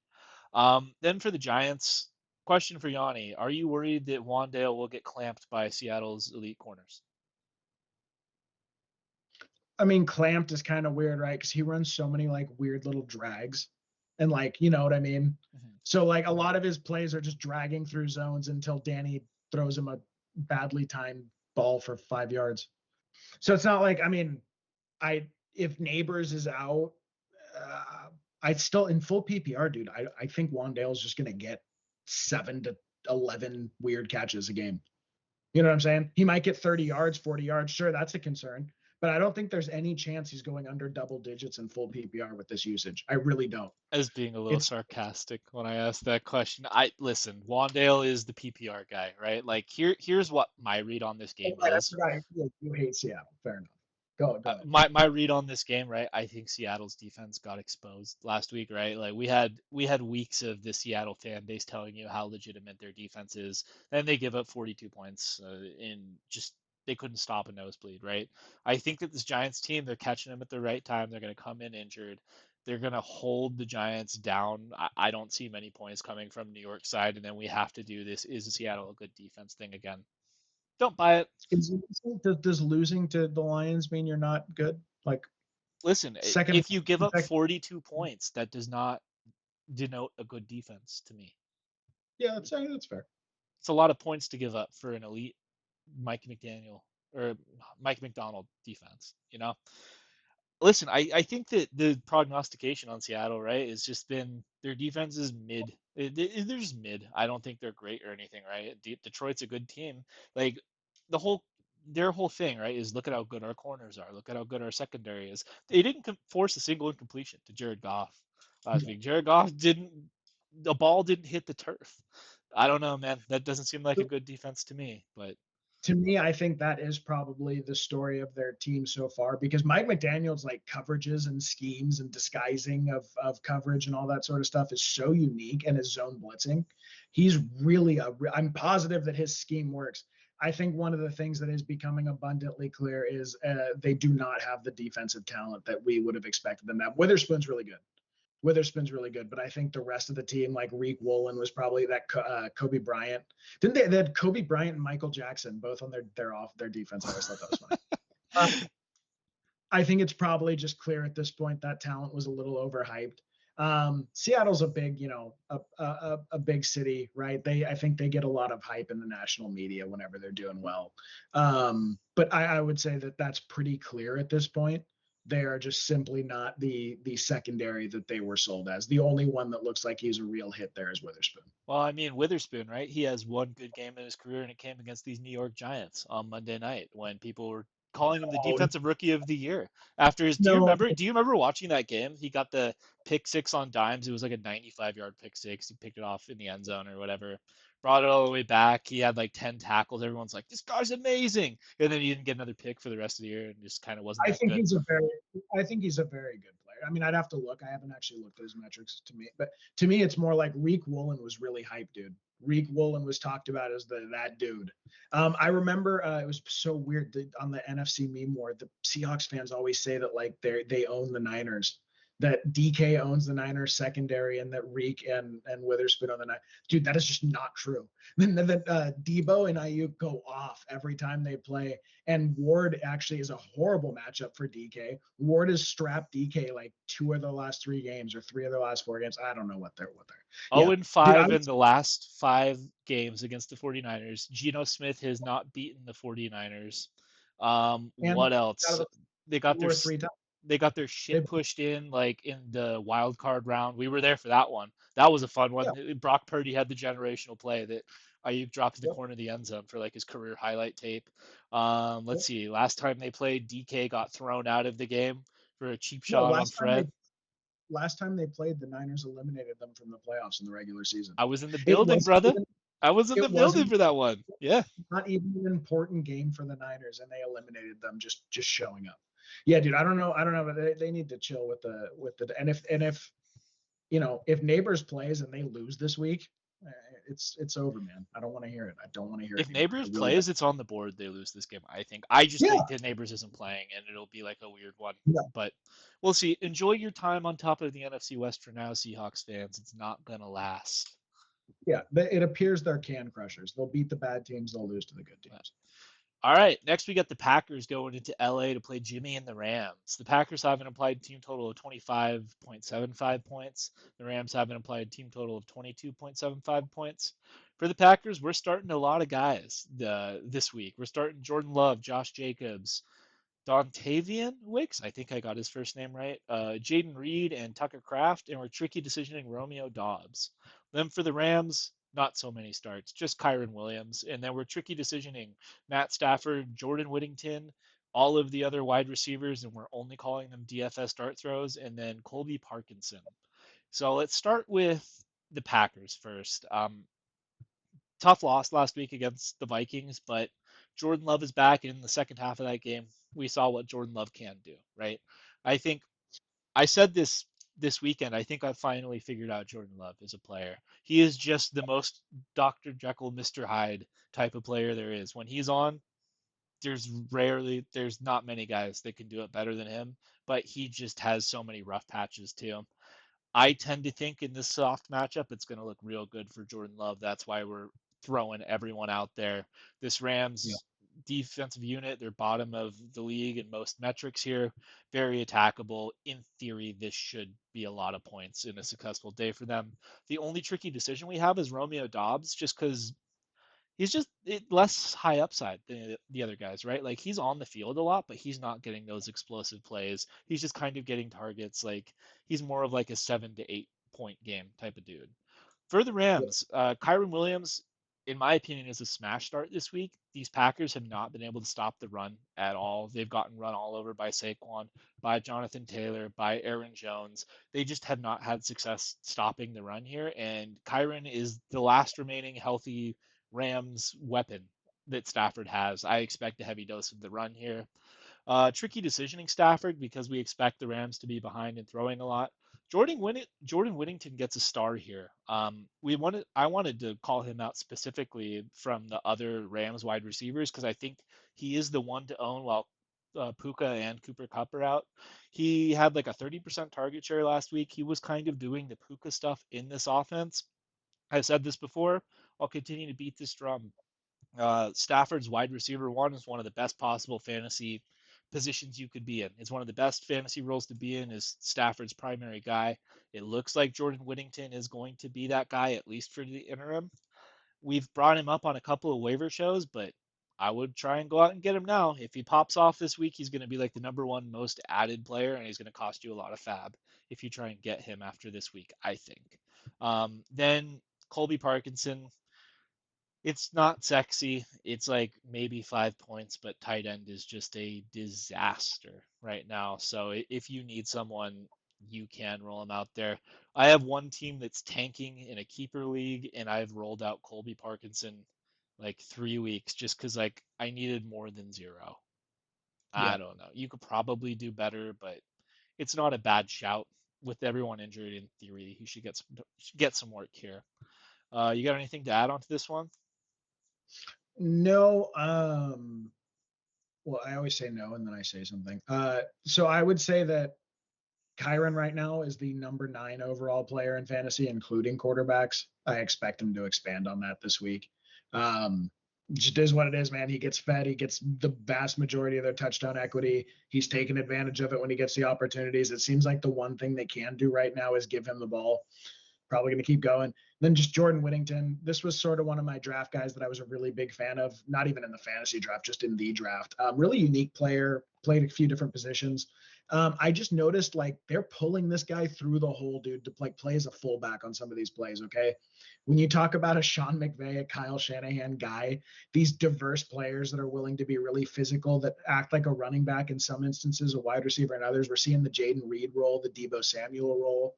[SPEAKER 1] Then for the Giants, question for Yanni: are you worried that Wandale will get clamped by Seattle's elite corners?
[SPEAKER 2] I mean, clamped is kind of weird, right? Because he runs so many like weird little drags, and like you know what I mean. Mm-hmm. So like a lot of his plays are just dragging through zones until Danny throws him a badly timed ball for 5 yards. So it's not like, I mean, if Neighbors is out, I'd still in full PPR, dude. I think Wandale's just gonna get 7 to 11 weird catches a game. You know what I'm saying? He might get 30 yards, 40 yards. Sure, that's a concern. But I don't think there's any chance he's going under double digits in full PPR with this usage. I really don't.
[SPEAKER 1] As being a little sarcastic when I asked that question. Listen, Wandale is the PPR guy, right? Like here's what my read on this game is.
[SPEAKER 2] You hate Seattle. Fair enough. Go ahead.
[SPEAKER 1] My read on this game, right? I think Seattle's defense got exposed last week, right? Like we had weeks of the Seattle fan base telling you how legitimate their defense is. Then they give up 42 points in just they couldn't stop a nosebleed, right? I think that this Giants team, they're catching them at the right time. They're going to come in injured. They're going to hold the Giants down. I don't see many points coming from New York side, and then we have to do this. Is Seattle a good defense thing again? Don't buy it.
[SPEAKER 2] Does losing to the Lions mean you're not good? Like,
[SPEAKER 1] listen, if you give up 42 points, that does not denote a good defense to me.
[SPEAKER 2] Yeah, that's fair.
[SPEAKER 1] It's a lot of points to give up for an elite Mike McDonald defense, you know? Listen, I think that the prognostication on Seattle, right, has just been their defense is mid. They're just mid. I don't think they're great or anything, right? Detroit's a good team. Like their whole thing, right, is look at how good our corners are. Look at how good our secondary is. They didn't force a single incompletion to Jared Goff last week. Jared Goff the ball didn't hit the turf. I don't know, man. That doesn't seem like a good defense to me, but
[SPEAKER 2] To me, I think that is probably the story of their team so far because Mike McDaniel's like coverages and schemes and disguising of coverage and all that sort of stuff is so unique, and his zone blitzing. He's really I'm positive that his scheme works. I think one of the things that is becoming abundantly clear is they do not have the defensive talent that we would have expected them to have. Witherspoon's really good, but I think the rest of the team, like Reek Woolen, was probably that Kobe Bryant. Didn't they? They had Kobe Bryant and Michael Jackson both on their defense. I always thought that was funny. I think it's probably just clear at this point that talent was a little overhyped. Seattle's a big, a big city, right? I think they get a lot of hype in the national media whenever they're doing well. But I would say that that's pretty clear at this point. They are just simply not the secondary that they were sold as. The only one that looks like he's a real hit there is Witherspoon.
[SPEAKER 1] Well, I mean, Witherspoon, right? He has one good game in his career, and it came against these New York Giants on Monday night when people were calling him the
[SPEAKER 2] Oh
[SPEAKER 1] defensive rookie of the year after his. Do you
[SPEAKER 2] no,
[SPEAKER 1] remember? Do you remember watching that game? He got the pick six on dimes. It was like a 95-yard pick six. He picked it off in the end zone or whatever. Brought it all the way back. He had like 10 tackles. Everyone's like, "This guy's amazing!" And then he didn't get another pick for the rest of the year, and just kind of wasn't
[SPEAKER 2] I
[SPEAKER 1] that
[SPEAKER 2] think
[SPEAKER 1] good.
[SPEAKER 2] he's a very, I think he's a very good player. I mean, I'd have to look. I haven't actually looked at his metrics but to me, it's more like Reek Woolen was really hyped, dude. Reek Woolen was talked about as that dude. I remember it was so weird that on the NFC meme war, the Seahawks fans always say that like they own the Niners, that DK owns the Niners secondary, and that Reek and Witherspoon on the Niners. Dude, that is just not true. Then Debo and Ayuk go off every time they play, and Ward actually is a horrible matchup for DK. Ward has strapped DK like 2 of the last 3 games or 3 of the last 4 games. I don't know what they're. Yeah,
[SPEAKER 1] 0 and
[SPEAKER 2] dude,
[SPEAKER 1] 5 in the last 5 games against the 49ers. Geno Smith has not beaten the 49ers.
[SPEAKER 2] and
[SPEAKER 1] What
[SPEAKER 2] out of
[SPEAKER 1] else?
[SPEAKER 2] the
[SPEAKER 1] They got
[SPEAKER 2] 2
[SPEAKER 1] their
[SPEAKER 2] or 3 times.
[SPEAKER 1] they got their shit pushed in like in the wild card round. We were there for that one. That was a fun
[SPEAKER 2] Yeah,
[SPEAKER 1] one. Brock Purdy had the generational play that Ayuk dropped in the
[SPEAKER 2] yep,
[SPEAKER 1] corner of the end zone for like his career highlight tape.
[SPEAKER 2] yep.
[SPEAKER 1] Let's see. Last time they played, DK got thrown out of the game for a cheap
[SPEAKER 2] No,
[SPEAKER 1] shot on Fred.
[SPEAKER 2] last time they played, the Niners eliminated them from the playoffs in the regular season.
[SPEAKER 1] I was in the
[SPEAKER 2] It
[SPEAKER 1] building,
[SPEAKER 2] wasn't
[SPEAKER 1] brother.
[SPEAKER 2] even
[SPEAKER 1] I was in the
[SPEAKER 2] it
[SPEAKER 1] building
[SPEAKER 2] wasn't
[SPEAKER 1] for that one. Yeah.
[SPEAKER 2] not even an important game for the Niners, and they eliminated them just showing up. Yeah, dude, I don't know, but they need to chill with the and if if Neighbors plays and they lose this week, eh, it's over, man. I don't want to hear it. I don't want to hear it
[SPEAKER 1] If
[SPEAKER 2] anymore. I
[SPEAKER 1] Neighbors
[SPEAKER 2] really don't.
[SPEAKER 1] plays, it's on the board. They lose this game, I think. I just
[SPEAKER 2] Yeah,
[SPEAKER 1] think that Neighbors isn't playing, and it'll be like a weird one.
[SPEAKER 2] yeah,
[SPEAKER 1] But we'll see. Enjoy your time on top of the NFC West for now, Seahawks fans. It's not gonna last.
[SPEAKER 2] yeah. It appears they're can crushers. They'll beat the bad teams. They'll lose to the good teams.
[SPEAKER 1] All right, next we got the Packers going into LA to play Jimmy and the Rams. The Packers have an implied team total of 25.75 points. The Rams have an implied team total of 22.75 points. For the Packers, we're starting a lot of guys this week. We're starting Jordan Love, Josh Jacobs, Dontavian Wicks, I think I got his first name right, Jaden Reed and Tucker Kraft, and we're tricky decisioning Romeo Dobbs. Then for the Rams, not so many starts, just Kyron Williams. And then we're tricky decisioning Matt Stafford, Jordan Whittington, all of the other wide receivers, and we're only calling them DFS start throws, and then Colby Parkinson. So let's start with the Packers first. Tough loss last week against the Vikings, but Jordan Love is back in the second half of that game. We saw what Jordan Love can do, right? I think I said this weekend. I think I finally figured out Jordan Love as a player. He is just the most Dr. Jekyll, Mr. Hyde type of player there is. When he's on, there's not many guys that can do it better than him, but he just has so many rough patches too. I tend to think in this soft matchup, it's going to look real good for Jordan Love. That's why we're throwing everyone out there. This
[SPEAKER 2] Yeah,
[SPEAKER 1] Rams defensive unit, they're bottom of the league in most metrics here. Very attackable. In theory, this should be a lot of points in a successful day for them. The only tricky decision we have is Romeo Dobbs, just because he's just less high upside than the other guys, right? Like he's on the field a lot, but he's not getting those explosive plays. He's just kind of getting targets. Like he's more of like a 7 to 8 point game type of dude. For the
[SPEAKER 2] yeah,
[SPEAKER 1] Rams, Kyron Williams, in my opinion, is a smash start this week. These Packers have not been able to stop the run at all. They've gotten run all over by Saquon, by Jonathan Taylor, by Aaron Jones. They just have not had success stopping the run here. And Kyron is the last remaining healthy Rams weapon that Stafford has. I expect a heavy dose of the run here. Tricky decisioning Stafford because we expect the Rams to be behind and throwing a lot. Jordan Whittington gets a star here. I wanted to call him out specifically from the other Rams wide receivers because I think he is the one to own while Puka and Cooper Kupp are out. He had like a 30% target share last week. He was kind of doing the Puka stuff in this offense. I've said this before. I'll continue to beat this drum. Stafford's wide receiver one is one of the best possible fantasy positions you could be in. It's one of the best fantasy roles to be in is Stafford's primary guy. It looks like Jordan Whittington is going to be that guy, at least for the interim. We've brought him up on a couple of waiver shows, but I would try and go out and get him now. If he pops off this week, he's going to be like the number one most added player, and he's going to cost you a lot of fab if you try and get him after this week, I think. Then Colby Parkinson, it's not sexy. It's like maybe 5 points, but tight end is just a disaster right now. So if you need someone, you can roll him out there. I have one team that's tanking in a keeper league, and I've rolled out Colby Parkinson like 3 weeks just because like I needed more than zero.
[SPEAKER 2] Yeah.
[SPEAKER 1] I don't know. You could probably do better, but it's not a bad shout. With everyone injured in theory, he should get some work here. You got anything to add on to this one?
[SPEAKER 2] No, well, I always say no and then I say something. So I would say that Kyron right now is the number 9 overall player in fantasy, including quarterbacks. I expect him to expand on that this week. Just is what it is, man. He gets fed. He gets the vast majority of their touchdown equity. He's taking advantage of it when he gets the opportunities. It seems like the one thing they can do right now is give him the ball. Probably going to keep going. Then just Jordan Whittington. This was sort of one of my draft guys that I was a really big fan of, not even in the fantasy draft, just in the draft. Really unique player, played a few different positions. I just noticed like they're pulling this guy through the hole, dude, to like play as a fullback on some of these plays. Okay. When you talk about a Sean McVay, a Kyle Shanahan guy, these diverse players that are willing to be really physical, that act like a running back in some instances, a wide receiver in others. We're seeing the Jaden Reed role, the Deebo Samuel role.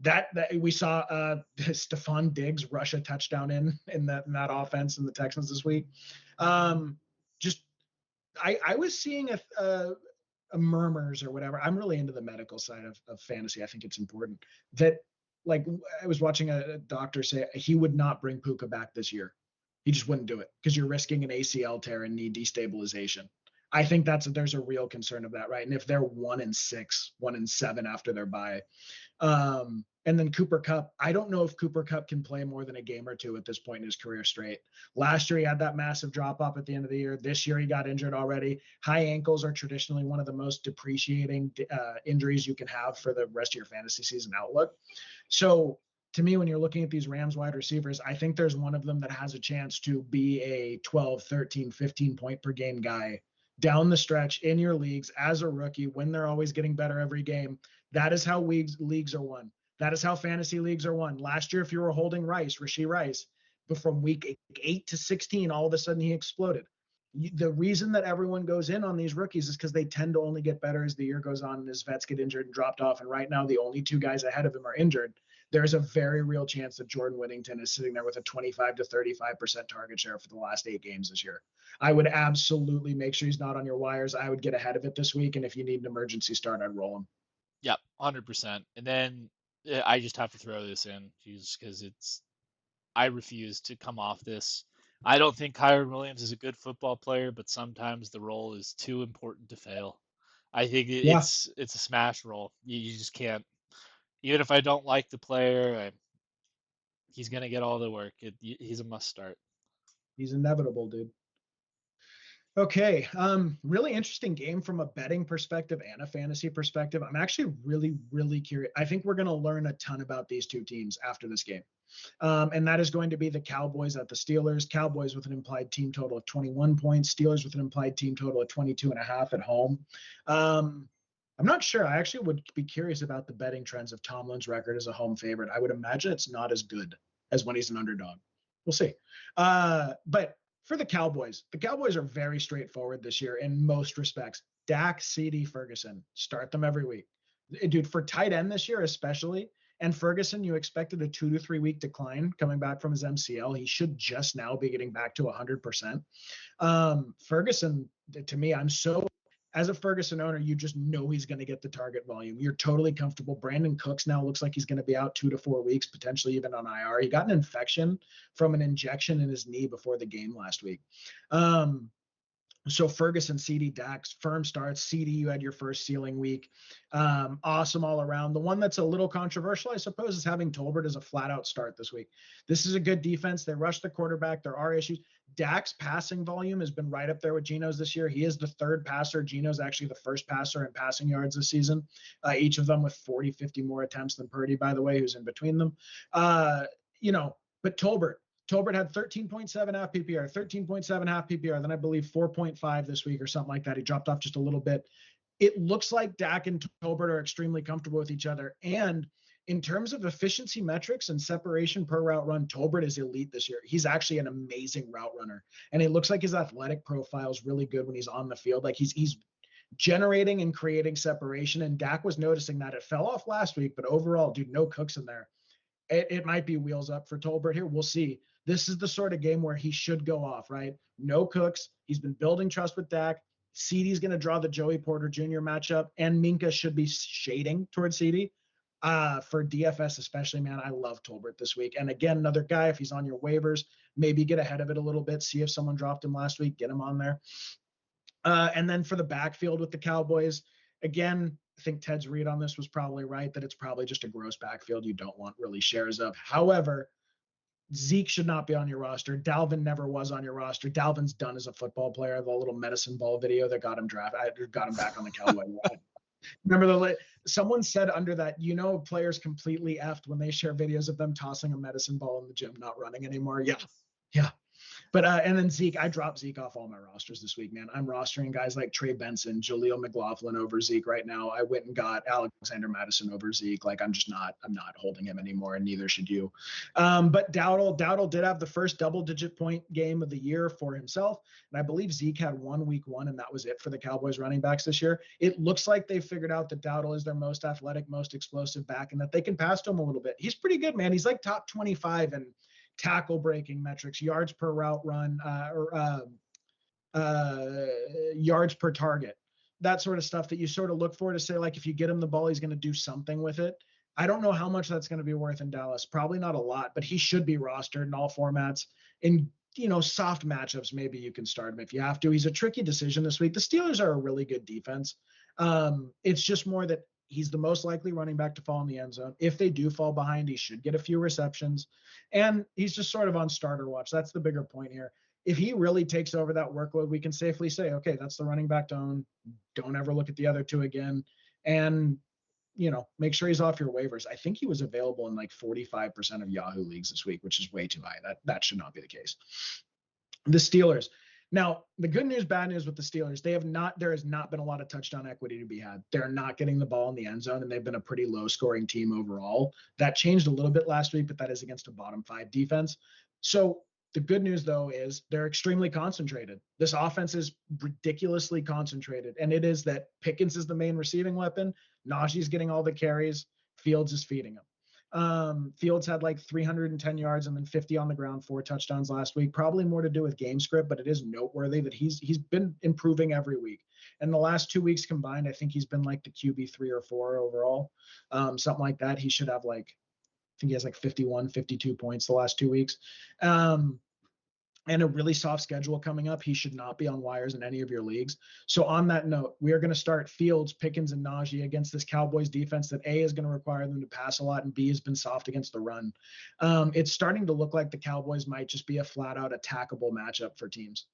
[SPEAKER 2] That we saw Stephon Diggs rush a touchdown in that offense in the Texans this week. Just I was seeing a murmurs or whatever. I'm really into the medical side of fantasy. I think it's important that like I was watching a doctor say he would not bring Puka back this year. He just wouldn't do it because you're risking an ACL tear and knee destabilization. I think there's a real concern of that, right? And if they're 1-6, 1-7 after their bye, and then Cooper Kupp, I don't know if Cooper Kupp can play more than a game or two at this point in his career straight. Last year, he had that massive drop off at the end of the year. This year, he got injured already. High ankles are traditionally one of the most depreciating injuries you can have for the rest of your fantasy season outlook. So, to me, when you're looking at these Rams wide receivers, I think there's one of them that has a chance to be a 12, 13, 15 point per game guy down the stretch in your leagues as a rookie when they're always getting better every game. That is how leagues are won. That is how fantasy leagues are won. Last year, if you were holding Rashee Rice, but from week 8 to 16, all of a sudden he exploded. The reason that everyone goes in on these rookies is because they tend to only get better as the year goes on and as vets get injured and dropped off. And right now, the only 2 guys ahead of him are injured. There's a very real chance that Jordan Whittington is sitting there with a 25 to 35% target share for the last 8 games this year. I would absolutely make sure he's not on your wires. I would get ahead of it this week. And if you need an emergency start, I'd roll him.
[SPEAKER 1] Yep, 100%. And then I just have to throw this in because I refuse to come off this. I don't think Kyron Williams is a good football player, but sometimes the role is too important to fail. I think
[SPEAKER 2] Yeah,
[SPEAKER 1] it's a smash role. You just can't. Even if I don't like the player, he's gonna get all the work. He's a must start.
[SPEAKER 2] he's inevitable, dude. Okay. Really interesting game from a betting perspective and a fantasy perspective. I'm actually really, really curious. I think we're going to learn a ton about these 2 teams after this game. And that is going to be the Cowboys at the Steelers. Cowboys with an implied team total of 21 points. Steelers with an implied team total of 22.5 at home. I'm not sure. I actually would be curious about the betting trends of Tomlin's record as a home favorite. I would imagine it's not as good as when he's an underdog. We'll see. But for the Cowboys are very straightforward this year in most respects. Dak, CD, Ferguson, start them every week. Dude, for tight end this year especially, And Ferguson, you expected a 2 to 3 week decline coming back from his MCL. He should just now be getting back to 100%. Ferguson, to me, as a Ferguson owner, you just know he's going to get the target volume. You're totally comfortable. Brandon Cooks now looks like he's going to be out 2 to 4 weeks, potentially even on IR. He got an infection from an injection in his knee before the game last week. So Ferguson, CD, Dax, firm starts. CD, you had your first ceiling week. Awesome all around. The one that's a little controversial, I suppose, is having Tolbert as a flat-out start this week. This is a good defense. They rush the quarterback. There are issues. Dak's passing volume has been right up there with Geno's this year. He is the third passer. Geno's actually the first passer in passing yards this season, each of them with 40, 50 more attempts than Purdy, by the way, who's in between them. But Tolbert had 13.7 half PPR, 13.7 half PPR, then I believe 4.5 this week or something like that. He dropped off just a little bit. It looks like Dak and Tolbert are extremely comfortable with each other. And in terms of efficiency metrics and separation per route run, Tolbert is elite this year. He's actually an amazing route runner. And it looks like his athletic profile is really good when he's on the field. Like he's generating and creating separation. And Dak was noticing that. It fell off last week, but overall, dude, no Cooks in there. It might be wheels up for Tolbert here. We'll see. This is the sort of game where he should go off, right? No Cooks. He's been building trust with Dak. CD's going to draw the Joey Porter Jr. matchup, and Minka should be shading towards CD. For DFS especially, man, I love Tolbert this week. And again, another guy, if he's on your waivers, maybe get ahead of it a little bit, see if someone dropped him last week, get him on there. And then for the backfield with the Cowboys, again, I think Ted's read on this was probably right, that it's probably just a gross backfield you don't want really shares of. However, Zeke should not be on your roster. Dalvin never was on your roster. Dalvin's done as a football player. The little medicine ball video that got him got him back on the Cowboy. Remember someone said under that, players completely effed when they share videos of them tossing a medicine ball in the gym, not running anymore. Yeah. But and then Zeke, I dropped Zeke off all my rosters this week, man. I'm rostering guys like Trey Benson, Jaleel McLaughlin over Zeke right now. I went and got Alexander Madison over Zeke. Like I'm not holding him anymore, and neither should you. But Dowdle did have the first double-digit point game of the year for himself, and I believe Zeke had week one, and that was it for the Cowboys running backs this year. It looks like they figured out that Dowdle is their most athletic, most explosive back, and that they can pass to him a little bit. He's pretty good, man. He's like top 25 in tackle breaking metrics, yards per route run, yards per target, that sort of stuff that you sort of look for to say, like, if you get him the ball, he's going to do something with it. I don't know how much that's going to be worth in Dallas. Probably not a lot, but he should be rostered in all formats. In soft matchups, maybe you can start him if you have to. He's a tricky decision this week. The Steelers are a really good defense. It's just more that he's the most likely running back to fall in the end zone. If they do fall behind, he should get a few receptions. And he's just sort of on starter watch. That's the bigger point here. If he really takes over that workload, we can safely say, okay, that's the running back to own. Don't ever look at the other two again. And, make sure he's off your waivers. I think he was available in like 45% of Yahoo leagues this week, which is way too high. That should not be the case. The Steelers. Now, the good news, bad news with the Steelers, there has not been a lot of touchdown equity to be had. They're not getting the ball in the end zone, and they've been a pretty low-scoring team overall. That changed a little bit last week, but that is against a bottom-5 defense. So the good news, though, is they're extremely concentrated. This offense is ridiculously concentrated, and it is that Pickens is the main receiving weapon. Najee's getting all the carries. Fields is feeding him. Fields had like 310 yards and then 50 on the ground, 4 touchdowns last week. Probably more to do with game script, but it is noteworthy that he's been improving every week. And the last 2 weeks combined, I think he's been like the QB 3 or 4 overall, something like that. He should have I think he has like 51, 52 points the last 2 weeks. And a really soft schedule coming up. He should not be on wires in any of your leagues. So on that note, we are going to start Fields, Pickens, and Najee against this Cowboys defense that A, is going to require them to pass a lot, and B, has been soft against the run. It's starting to look like the Cowboys might just be a flat-out attackable matchup for teams.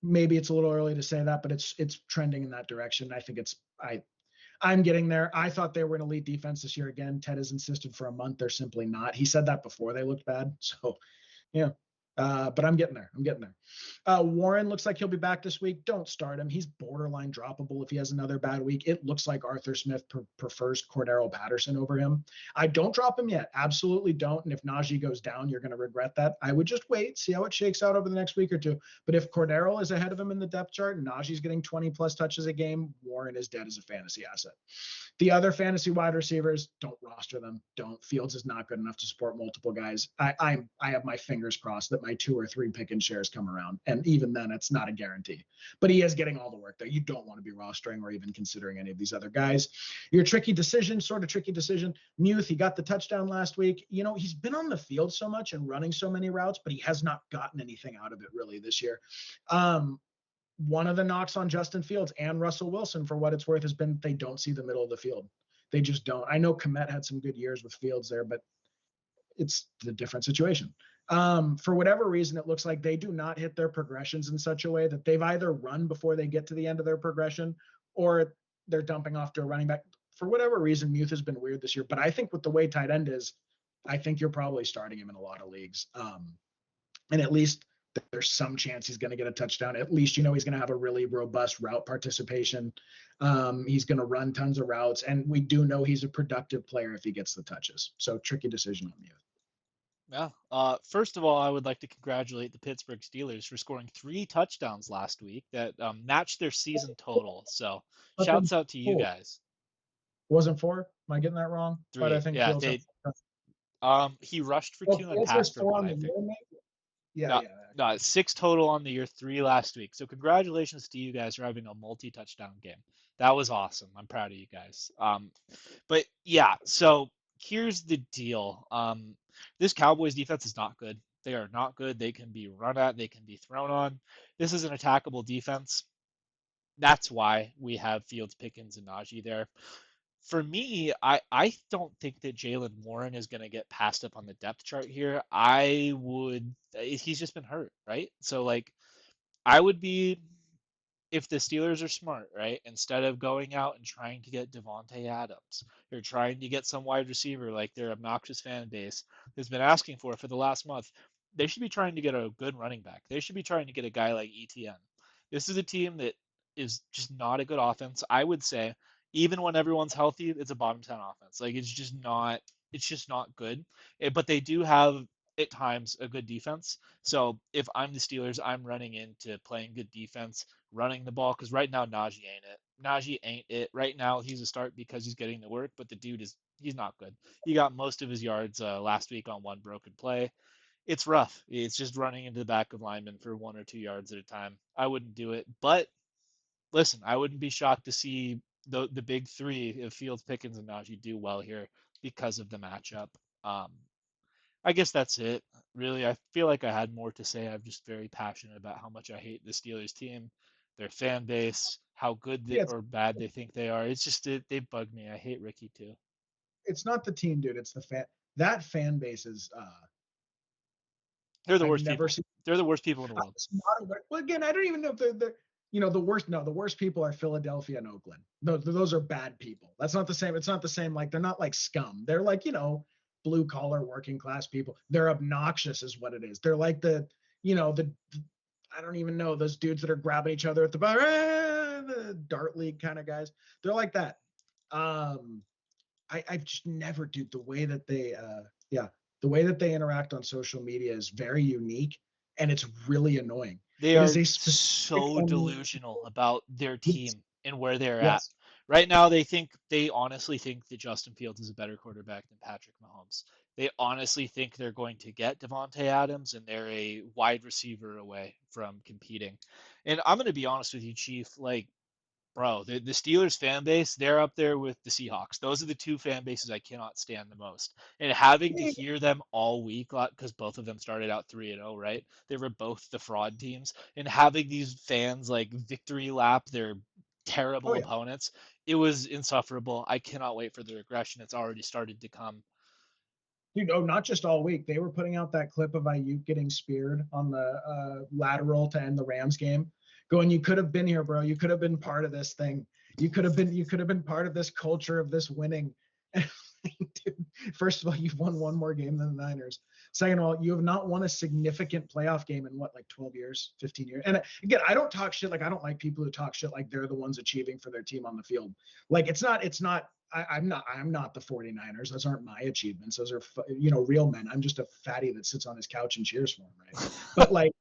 [SPEAKER 2] Maybe it's a little early to say that, but it's trending in that direction. I think I'm getting there. I thought they were an elite defense this year. Again, Ted has insisted for a month they're simply not. He said that before they looked bad. So, yeah. But I'm getting there. Warren looks like he'll be back this week. Don't start him. He's borderline droppable if he has another bad week. It looks like Arthur Smith prefers Cordero Patterson over him. I don't drop him yet. Absolutely don't. And if Najee goes down, you're going to regret that. I would just wait, see how it shakes out over the next week or two. But if Cordero is ahead of him in the depth chart and Najee's getting 20 plus touches a game, Warren is dead as a fantasy asset. The other fantasy wide receivers, don't roster them. Don't. Fields is not good enough to support multiple guys. I have my fingers crossed that my 2 or 3 pick and shares come around. And even then, it's not a guarantee. But he is getting all the work there. You don't want to be rostering or even considering any of these other guys. Your tricky decision, sort of tricky decision. Muth, he got the touchdown last week. You know, he's been on the field so much and running so many routes, but he has not gotten anything out of it really this year. One of the knocks on Justin Fields and Russell Wilson, for what it's worth, has been they don't see the middle of the field. They just don't. I know Kmet had some good years with Fields there, but it's a different situation. For whatever reason, it looks like they do not hit their progressions in such a way that they've either run before they get to the end of their progression or they're dumping off to a running back. For whatever reason, Muth has been weird this year. But I think with the way tight end is, I think you're probably starting him in a lot of leagues. And at least there's some chance he's going to get a touchdown. At least, you know, he's going to have a really robust route participation. He's going to run tons of routes. And we do know he's a productive player if he gets the touches. So tricky decision on Muth.
[SPEAKER 1] Yeah. First of all, I would like to congratulate the Pittsburgh Steelers for scoring 3 touchdowns last week that matched their season total. So shouts out to you guys.
[SPEAKER 2] Wasn't 4? Am I getting that wrong?
[SPEAKER 1] 3.
[SPEAKER 2] But I think
[SPEAKER 1] yeah, he rushed for 2 and passed for 1, I think.
[SPEAKER 2] Yeah.
[SPEAKER 1] No, 6 total on the year, 3 last week. So congratulations to you guys for having a multi-touchdown game. That was awesome. I'm proud of you guys. But yeah, so here's the deal. This Cowboys defense is not good. They are not good. They can be run at. They can be thrown on. This is an attackable defense. That's why we have Fields, Pickens, and Najee there. For me, I don't think that Jalen Warren is going to get passed up on the depth chart here. He's just been hurt, right? So, like, I would be, if the Steelers are smart, right, instead of going out and trying to get Devontae Adams or trying to get some wide receiver like their obnoxious fan base has been asking for the last month, they should be trying to get a good running back. They should be trying to get a guy like ETN. This is a team that is just not a good offense. I would say, even when everyone's healthy, it's a bottom 10 offense. Like, it's just not good. But they do have at times a good defense. So if I'm the Steelers, I'm running into playing good defense, running the ball, because right now Najee ain't it. Right now he's a start because he's getting the work, but the dude he's not good. He got most of his yards last week on one broken play. It's rough. It's just running into the back of linemen for 1 or 2 yards at a time. I wouldn't do it. But listen, I wouldn't be shocked to see the big 3 of Fields, Pickens, and Najee do well here because of the matchup. I guess that's it. Really, I feel like I had more to say. I'm just very passionate about how much I hate the Steelers team, their fan base, how good or bad they think they are. It's just they bug me. I hate Ricky too.
[SPEAKER 2] It's not the team, dude. It's the fan. That fan base is.
[SPEAKER 1] They're the worst people. They're the worst people in the world.
[SPEAKER 2] Well, again, I don't even know if they're the worst. No, the worst people are Philadelphia and Oakland. Those are bad people. That's not the same. It's not the same. Like, they're not like scum. They're like, blue collar working class people. They're obnoxious is what it is. They're like the I don't even know, those dudes that are grabbing each other at the bar, the dart league kind of guys. They're like that. I've just never, dude, the way that they interact on social media is very unique, and it's really annoying.
[SPEAKER 1] They are so delusional about their team and where they're at. Right now, they honestly think that Justin Fields is a better quarterback than Patrick Mahomes. They honestly think they're going to get Devontae Adams, and they're a wide receiver away from competing. And I'm going to be honest with you, Chief. Like, bro, the Steelers fan base, they're up there with the Seahawks. Those are the 2 fan bases I cannot stand the most. And having to hear them all week, because both of them started out 3-0, right? They were both the fraud teams. And having these fans like victory lap their terrible opponents, it was insufferable. I cannot wait for the regression. It's already started to come.
[SPEAKER 2] Dude, not just all week. They were putting out that clip of Ayuk getting speared on the lateral to end the Rams game, going, "You could have been here, bro. You could have been part of this thing. You could have been part of this culture of this winning." Dude, first of all, you've won one more game than the Niners. Second of all, you have not won a significant playoff game in what, like 12 years, 15 years. And again, I don't talk shit. Like, I don't like people who talk shit like they're the ones achieving for their team on the field. Like, I'm not the 49ers. Those aren't my achievements. Those are, real men. I'm just a fatty that sits on his couch and cheers for him, right?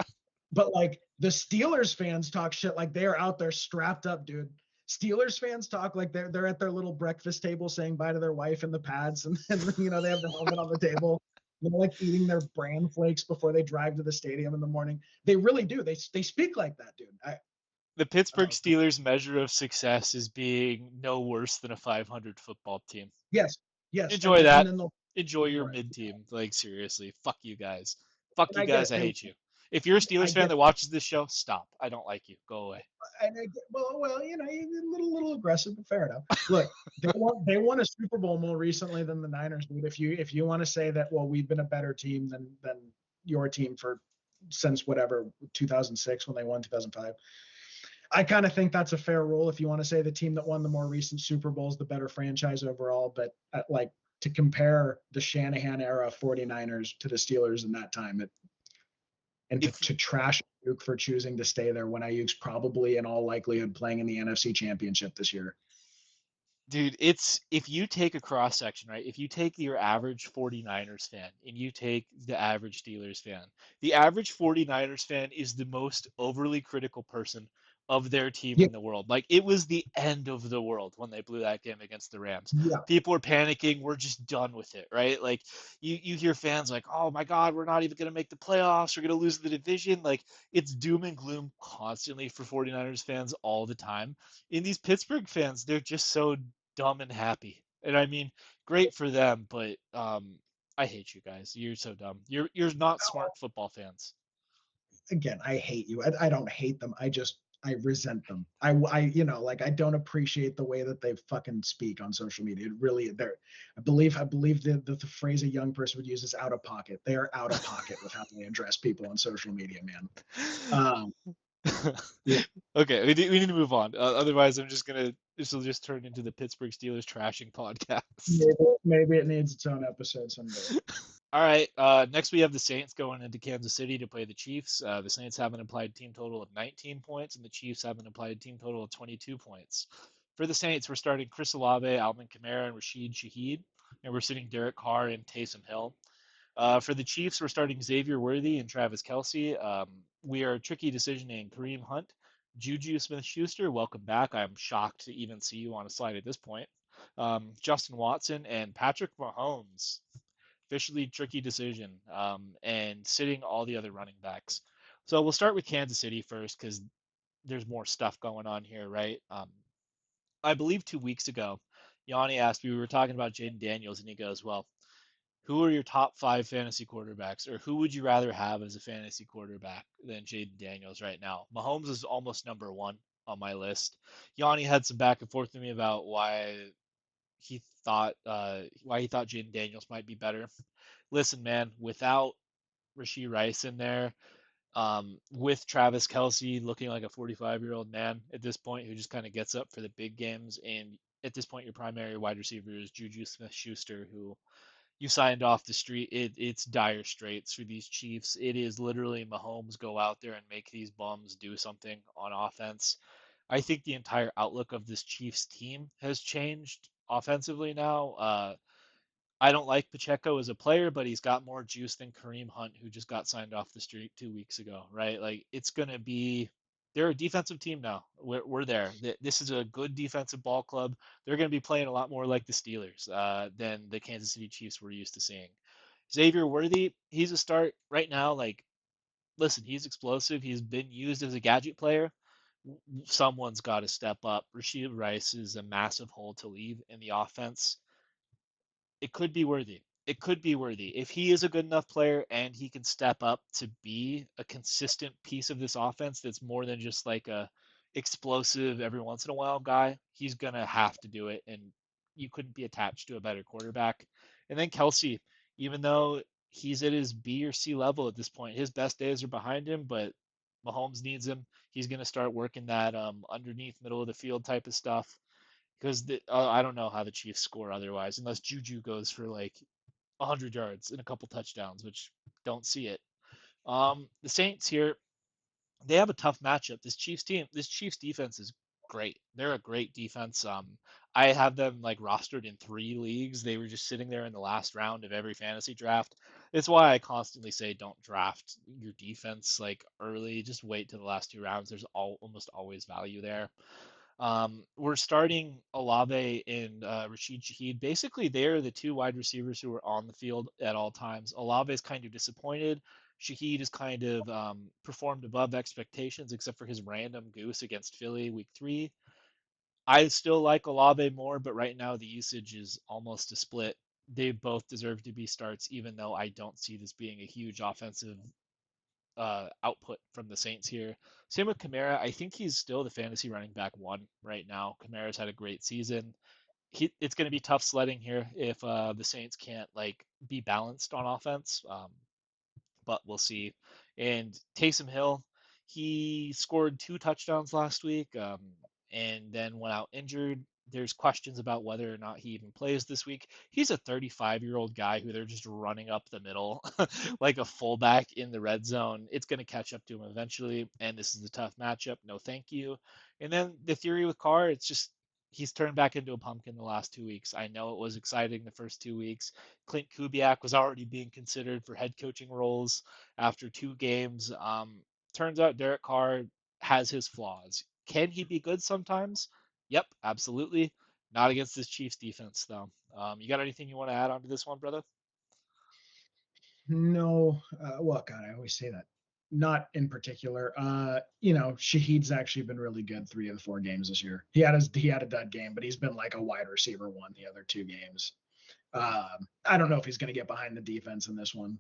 [SPEAKER 2] But like the Steelers fans talk shit like they are out there strapped up, dude. Steelers fans talk like they're at their little breakfast table saying bye to their wife in the pads, and they have the helmet on the table, like eating their bran flakes before they drive to the stadium in the morning. They really do. They speak like that, dude.
[SPEAKER 1] The Pittsburgh Steelers' measure of success is being no worse than a 500 football team.
[SPEAKER 2] Yes, and
[SPEAKER 1] Enjoy
[SPEAKER 2] then and
[SPEAKER 1] that.
[SPEAKER 2] then they'll
[SPEAKER 1] Enjoy your
[SPEAKER 2] right.
[SPEAKER 1] mid team. Like, seriously, fuck you guys. Fuck
[SPEAKER 2] And
[SPEAKER 1] you
[SPEAKER 2] I get
[SPEAKER 1] guys.
[SPEAKER 2] it.
[SPEAKER 1] I
[SPEAKER 2] And
[SPEAKER 1] hate you. If you're a
[SPEAKER 2] I
[SPEAKER 1] Steelers fan
[SPEAKER 2] get
[SPEAKER 1] that watches this show, stop. I don't like you. Go away.
[SPEAKER 2] and I get, well, you're a little aggressive, but fair enough. Look, they won a Super Bowl more recently than the Niners did. If you want to say that, well, we've been a better team than your team since whatever 2006 when they won 2005. I kind of think that's a fair rule. If you want to say the team that won the more recent Super Bowls, the better franchise overall, but like to compare the Shanahan era 49ers to the Steelers in that time, and
[SPEAKER 1] If
[SPEAKER 2] to trash Ayuk for choosing to stay there when Ayuk's probably in all likelihood playing in the NFC Championship this year.
[SPEAKER 1] Dude, it's if you take a cross section, right? If you take your average 49ers fan and you take the average Steelers fan, the average 49ers fan is the most overly critical person of their team
[SPEAKER 2] Yeah,
[SPEAKER 1] in the world. Like, it was the end of the world when they blew that game against the Rams.
[SPEAKER 2] yeah.
[SPEAKER 1] People are panicking, we're just done with it, right? Like, you hear fans like, "Oh my God, we're not even going to make the playoffs, we're going to lose the division." Like, it's doom and gloom constantly for 49ers fans all the time. In these Pittsburgh fans, they're just so dumb and happy. And I mean, great for them, but I hate you guys. You're so dumb. You're not smart football fans.
[SPEAKER 2] Again, I hate you. I don't hate them. I resent them. Like I don't appreciate the way that they fucking speak on social media. It really, I believe the phrase a young person would use is out of pocket. They are out of pocket with how they address people on social media, man. Um, yeah,
[SPEAKER 1] Okay, we need to move on. Otherwise, this will just turn into the Pittsburgh Steelers trashing podcast.
[SPEAKER 2] maybe it needs its own episode someday.
[SPEAKER 1] All right. Next, we have the Saints going into Kansas City to play the Chiefs. The Saints have an implied team total of 19 points, and the Chiefs have an implied team total of 22 points. For the Saints, we're starting Chris Olave, Alvin Kamara, and Rashid Shaheed, and we're sitting Derek Carr and Taysom Hill. For the Chiefs, we're starting Xavier Worthy and Travis Kelsey. We are tricky decisioning Kareem Hunt, Juju Smith-Schuster. Welcome back. I'm shocked to even see you on a slide at this point. Justin Watson and Patrick Mahomes. Officially tricky decision, and sitting all the other running backs. So we'll start with Kansas City first because there's more stuff going on here, right? I believe 2 weeks ago, Yanni asked me, we were talking about Jaden Daniels, and he goes, well, who are your top 5 fantasy quarterbacks, or who would you rather have as a fantasy quarterback than Jaden Daniels right now? Mahomes is almost number one on my list. Yanni had some back and forth with me about why he thought Jaden Daniels might be better. Listen, man, without Rashee Rice in there, with Travis Kelsey looking like a 45-year-old man at this point who just kind of gets up for the big games, and at this point your primary wide receiver is Juju Smith-Schuster, who you signed off the street. It's dire straits for these Chiefs. It is literally Mahomes go out there and make these bums do something on offense. I think the entire outlook of this Chiefs team has changed offensively now. I don't like Pacheco as a player, but he's got more juice than Kareem Hunt, who just got signed off the street 2 weeks ago, right? Like, it's going to be, they're a defensive team now. We're there. This is a good defensive ball club. They're going to be playing a lot more like the Steelers than the Kansas City Chiefs we're used to seeing. Xavier Worthy, he's a start right now. Like, listen, he's explosive. He's been used as a gadget player. Someone's got to step up. Rashid Rice is a massive hole to leave in the offense. It could be Worthy. It could be Worthy. If he is a good enough player and he can step up to be a consistent piece of this offense that's more than just like a explosive every once in a while guy, he's going to have to do it, and you couldn't be attached to a better quarterback. And then Kelsey, even though he's at his B or C level at this point, his best days are behind him, but Mahomes needs him. He's going to start working that underneath middle of the field type of stuff. because I don't know how the Chiefs score otherwise, unless Juju goes for like 100 yards and a couple touchdowns, which don't see it. The Saints here, they have a tough matchup. This Chiefs defense is great. They're a great defense. I have them like rostered in 3 leagues. They were just sitting there in the last round of every fantasy draft. It's why I constantly say don't draft your defense like early. Just wait to the last 2 rounds. There's almost always value there. We're starting Olave and Rashid Shaheed. Basically, they're the two wide receivers who are on the field at all times. Olave is kind of disappointed. Shaheed has kind of performed above expectations, except for his random goose against Philly week 3. I still like Olave more, but right now the usage is almost a split. They both deserve to be starts, even though I don't see this being a huge offensive output from the Saints here. Same with Kamara. I think he's still the fantasy running back 1 right now. Kamara's had a great season. It's going to be tough sledding here if the Saints can't like be balanced on offense. But we'll see. And Taysom Hill, he scored 2 touchdowns last week, and then went out injured. There's questions about whether or not he even plays this week. He's a 35-year-old guy who they're just running up the middle like a fullback in the red zone. It's going to catch up to him eventually, and this is a tough matchup. No, thank you. And then the theory with Carr, it's just he's turned back into a pumpkin the last 2 weeks. I know it was exciting the first 2 weeks. Clint Kubiak was already being considered for head coaching roles after 2 games. Turns out Derek Carr has his flaws. Can he be good sometimes? Yep, absolutely. Not against this Chiefs defense, though. You got anything you want to add on to this one, brother?
[SPEAKER 2] No, well, God, I always say that. Not in particular. Shaheed's actually been really good 3 of the 4 games this year. He had a dud game, but he's been like a wide receiver 1 the other 2 games. I don't know if he's going to get behind the defense in this one.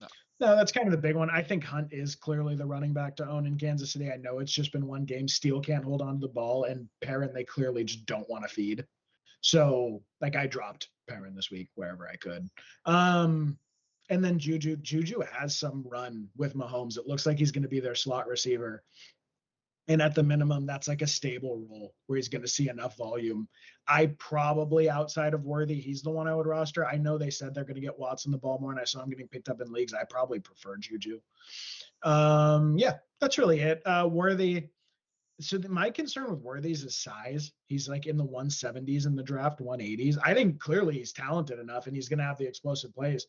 [SPEAKER 1] No.
[SPEAKER 2] No, that's kind of the big one. I think Hunt is clearly the running back to own in Kansas City. I know it's just been 1 game. Steele can't hold on to the ball, and Perrin, they clearly just don't want to feed. So, like, I dropped Perrin this week wherever I could. And then Juju has some run with Mahomes. It looks like he's going to be their slot receiver. And at the minimum, that's like a stable role where he's going to see enough volume. I probably, outside of Worthy, he's the one I would roster. I know they said they're going to get Watson the ball more, and I saw him getting picked up in leagues. I probably prefer Juju. Yeah, that's really it. Worthy. So my concern with Worthy is his size. He's like in the 170s in the draft, 180s. I think clearly he's talented enough, and he's going to have the explosive plays.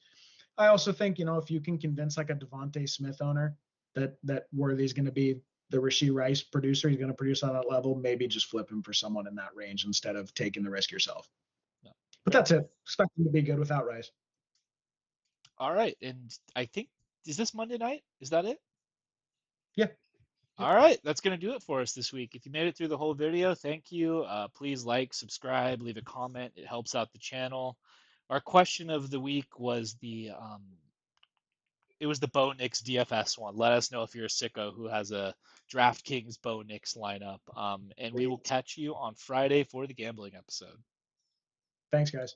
[SPEAKER 2] I also think, if you can convince like a Devontae Smith owner that Worthy's going to be the Rashee Rice producer, he's going to produce on that level, maybe just flip him for someone in that range instead of taking the risk yourself.
[SPEAKER 1] No.
[SPEAKER 2] But that's it. Expect him to be good without Rice.
[SPEAKER 1] All right, and I think is this Monday night? Is that it?
[SPEAKER 2] Yeah.
[SPEAKER 1] All right, that's going to do it for us this week. If you made it through the whole video, thank you. Please like, subscribe, leave a comment. It helps out the channel. Our question of the week was it was the Bo Nix DFS one. Let us know if you're a sicko who has a DraftKings Bo Nix lineup. And we will catch you on Friday for the gambling episode.
[SPEAKER 2] Thanks, guys.